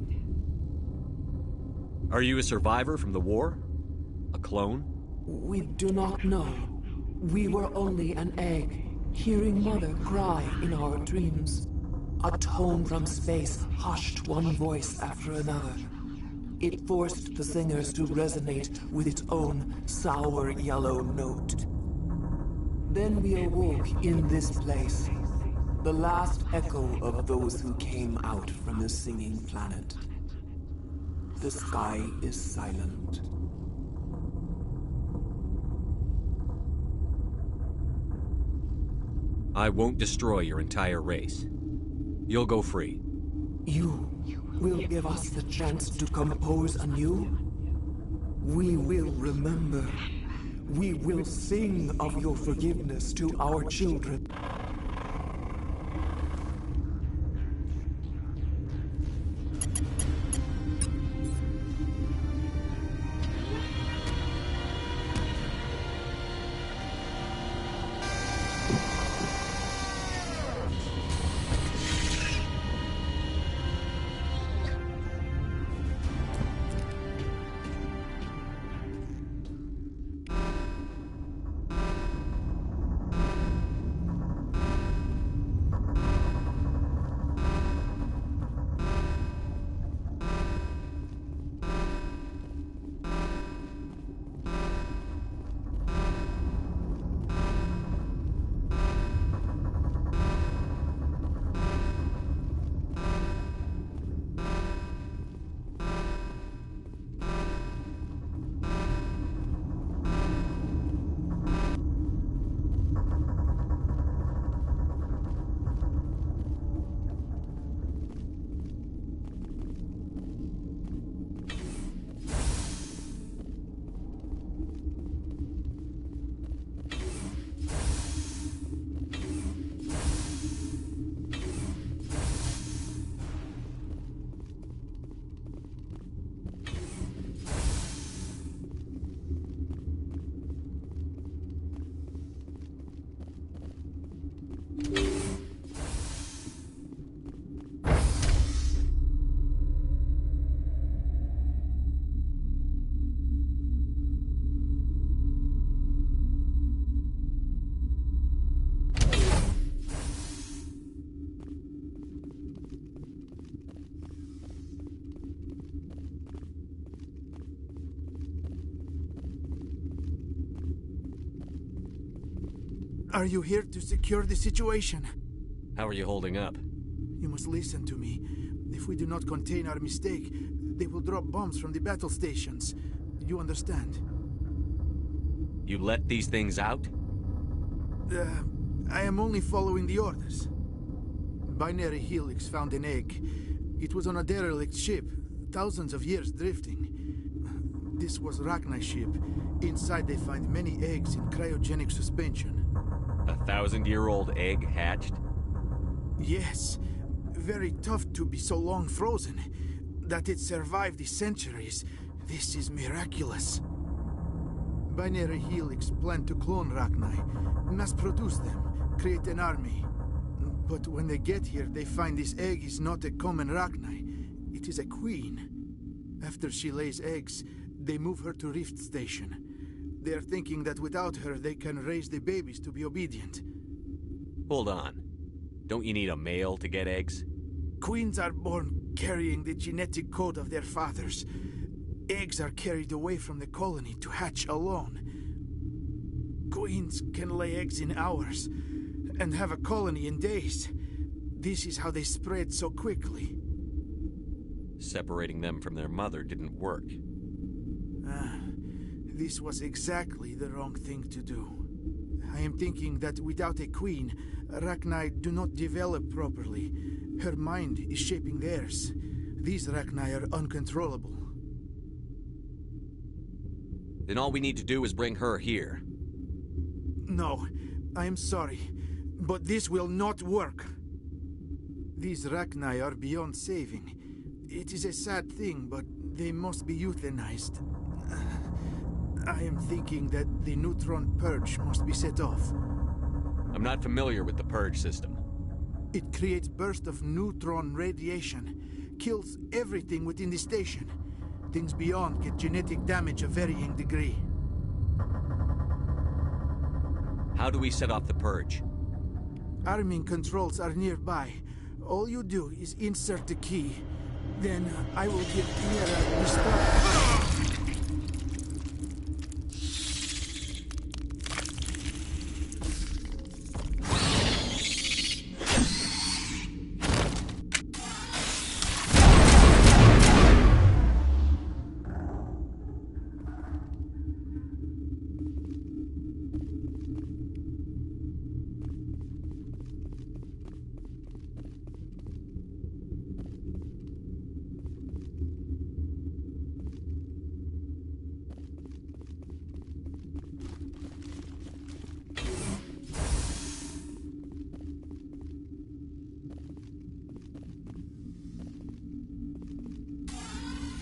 Are you a survivor from the war? A clone? We do not know. We were only an egg, hearing Mother cry in our dreams. A tone from space hushed one voice after another. It forced the singers to resonate with its own sour yellow note. Then we awoke in this place, the last echo of those who came out from the singing planet. The sky is silent. I won't destroy your entire race. You'll go free. You will give us the chance to compose anew? We will remember. We will sing of your forgiveness to our children. Are you here to secure the situation? How are you holding up? You must listen to me. If we do not contain our mistake, they will drop bombs from the battle stations. You understand? You let these things out? I am only following the orders. Binary Helix found an egg. It was on a derelict ship, thousands of years drifting. This was Rachni's ship. Inside they find many eggs in cryogenic suspension. A 1,000-year-old egg hatched? Yes. Very tough to be so long frozen. That it survived the centuries. This is miraculous. Binary Helix planned to clone Rachni, mass produce them, create an army. But when they get here, they find this egg is not a common Rachni. It is a queen. After she lays eggs, they move her to Rift Station. They are thinking that without her, they can raise the babies to be obedient. Hold on. Don't you need a male to get eggs? Queens are born carrying the genetic code of their fathers. Eggs are carried away from the colony to hatch alone. Queens can lay eggs in hours and have a colony in days. This is how they spread so quickly. Separating them from their mother didn't work. This was exactly the wrong thing to do. I am thinking that without a queen, Rachni do not develop properly. Her mind is shaping theirs. These Rachni are uncontrollable. Then all we need to do is bring her here. No, I am sorry, but this will not work. These Rachni are beyond saving. It is a sad thing, but they must be euthanized. I am thinking that the neutron purge must be set off. I'm not familiar with the purge system. It creates bursts of neutron radiation, kills everything within the station. Things beyond get genetic damage of varying degree. How do we set off the purge? Arming controls are nearby. All you do is insert the key. Then I will give Kira the start.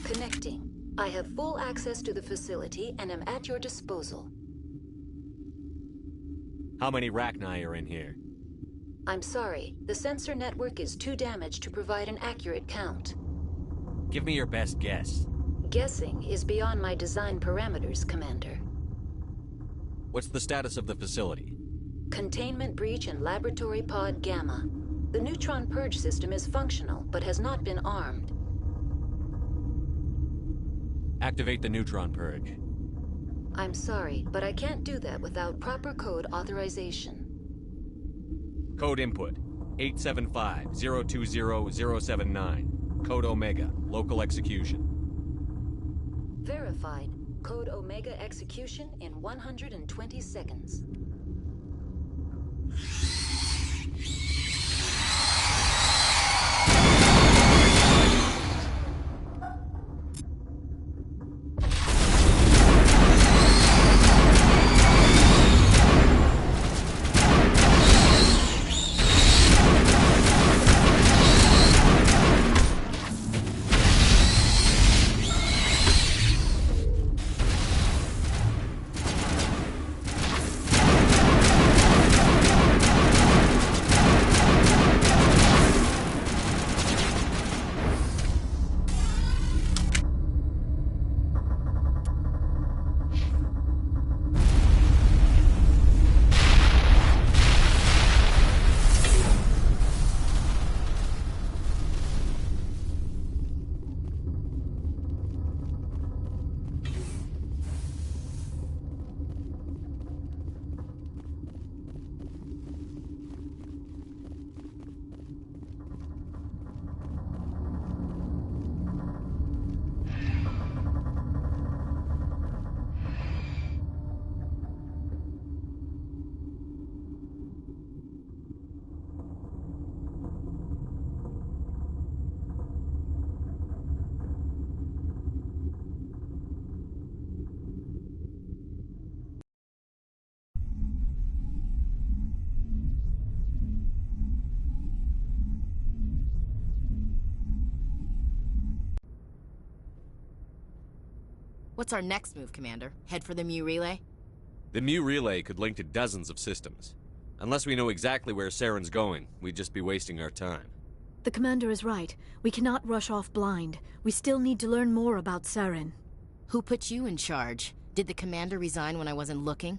Connecting. I have full access to the facility and am at your disposal. How many Rachni are in here? I'm sorry. The sensor network is too damaged to provide an accurate count. Give me your best guess. Guessing is beyond my design parameters, Commander. What's the status of the facility? Containment breach in Laboratory Pod Gamma. The neutron purge system is functional, but has not been armed. Activate the neutron purge. I'm sorry, but I can't do that without proper code authorization. Code input, 875-020-079. Code Omega, local execution. Verified. Code Omega execution in 120 seconds. What's our next move, Commander? Head for the Mu Relay? The Mu Relay could link to dozens of systems. Unless we know exactly where Saren's going, we'd just be wasting our time. The Commander is right. We cannot rush off blind. We still need to learn more about Saren. Who put you in charge? Did the Commander resign when I wasn't looking?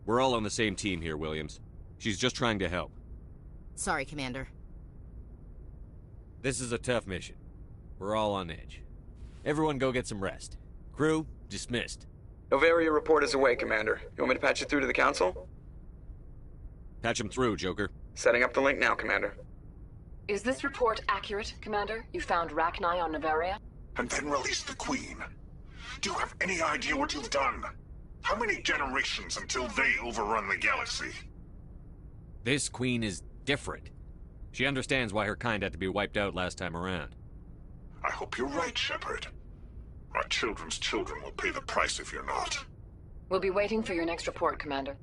We're all on the same team here, Williams. She's just trying to help. Sorry, Commander. This is a tough mission. We're all on edge. Everyone go get some rest. Crew, dismissed. Novaria report is away, Commander. You want me to patch it through to the Council? Patch him through, Joker. Setting up the link now, Commander. Is this report accurate, Commander? You found Rachni on Novaria? And then released the Queen. Do you have any idea what you've done? How many generations until they overrun the galaxy? This queen is different. She understands why her kind had to be wiped out last time around. I hope you're right, Shepard. Our children's children will pay the price if you're not. We'll be waiting for your next report, Commander.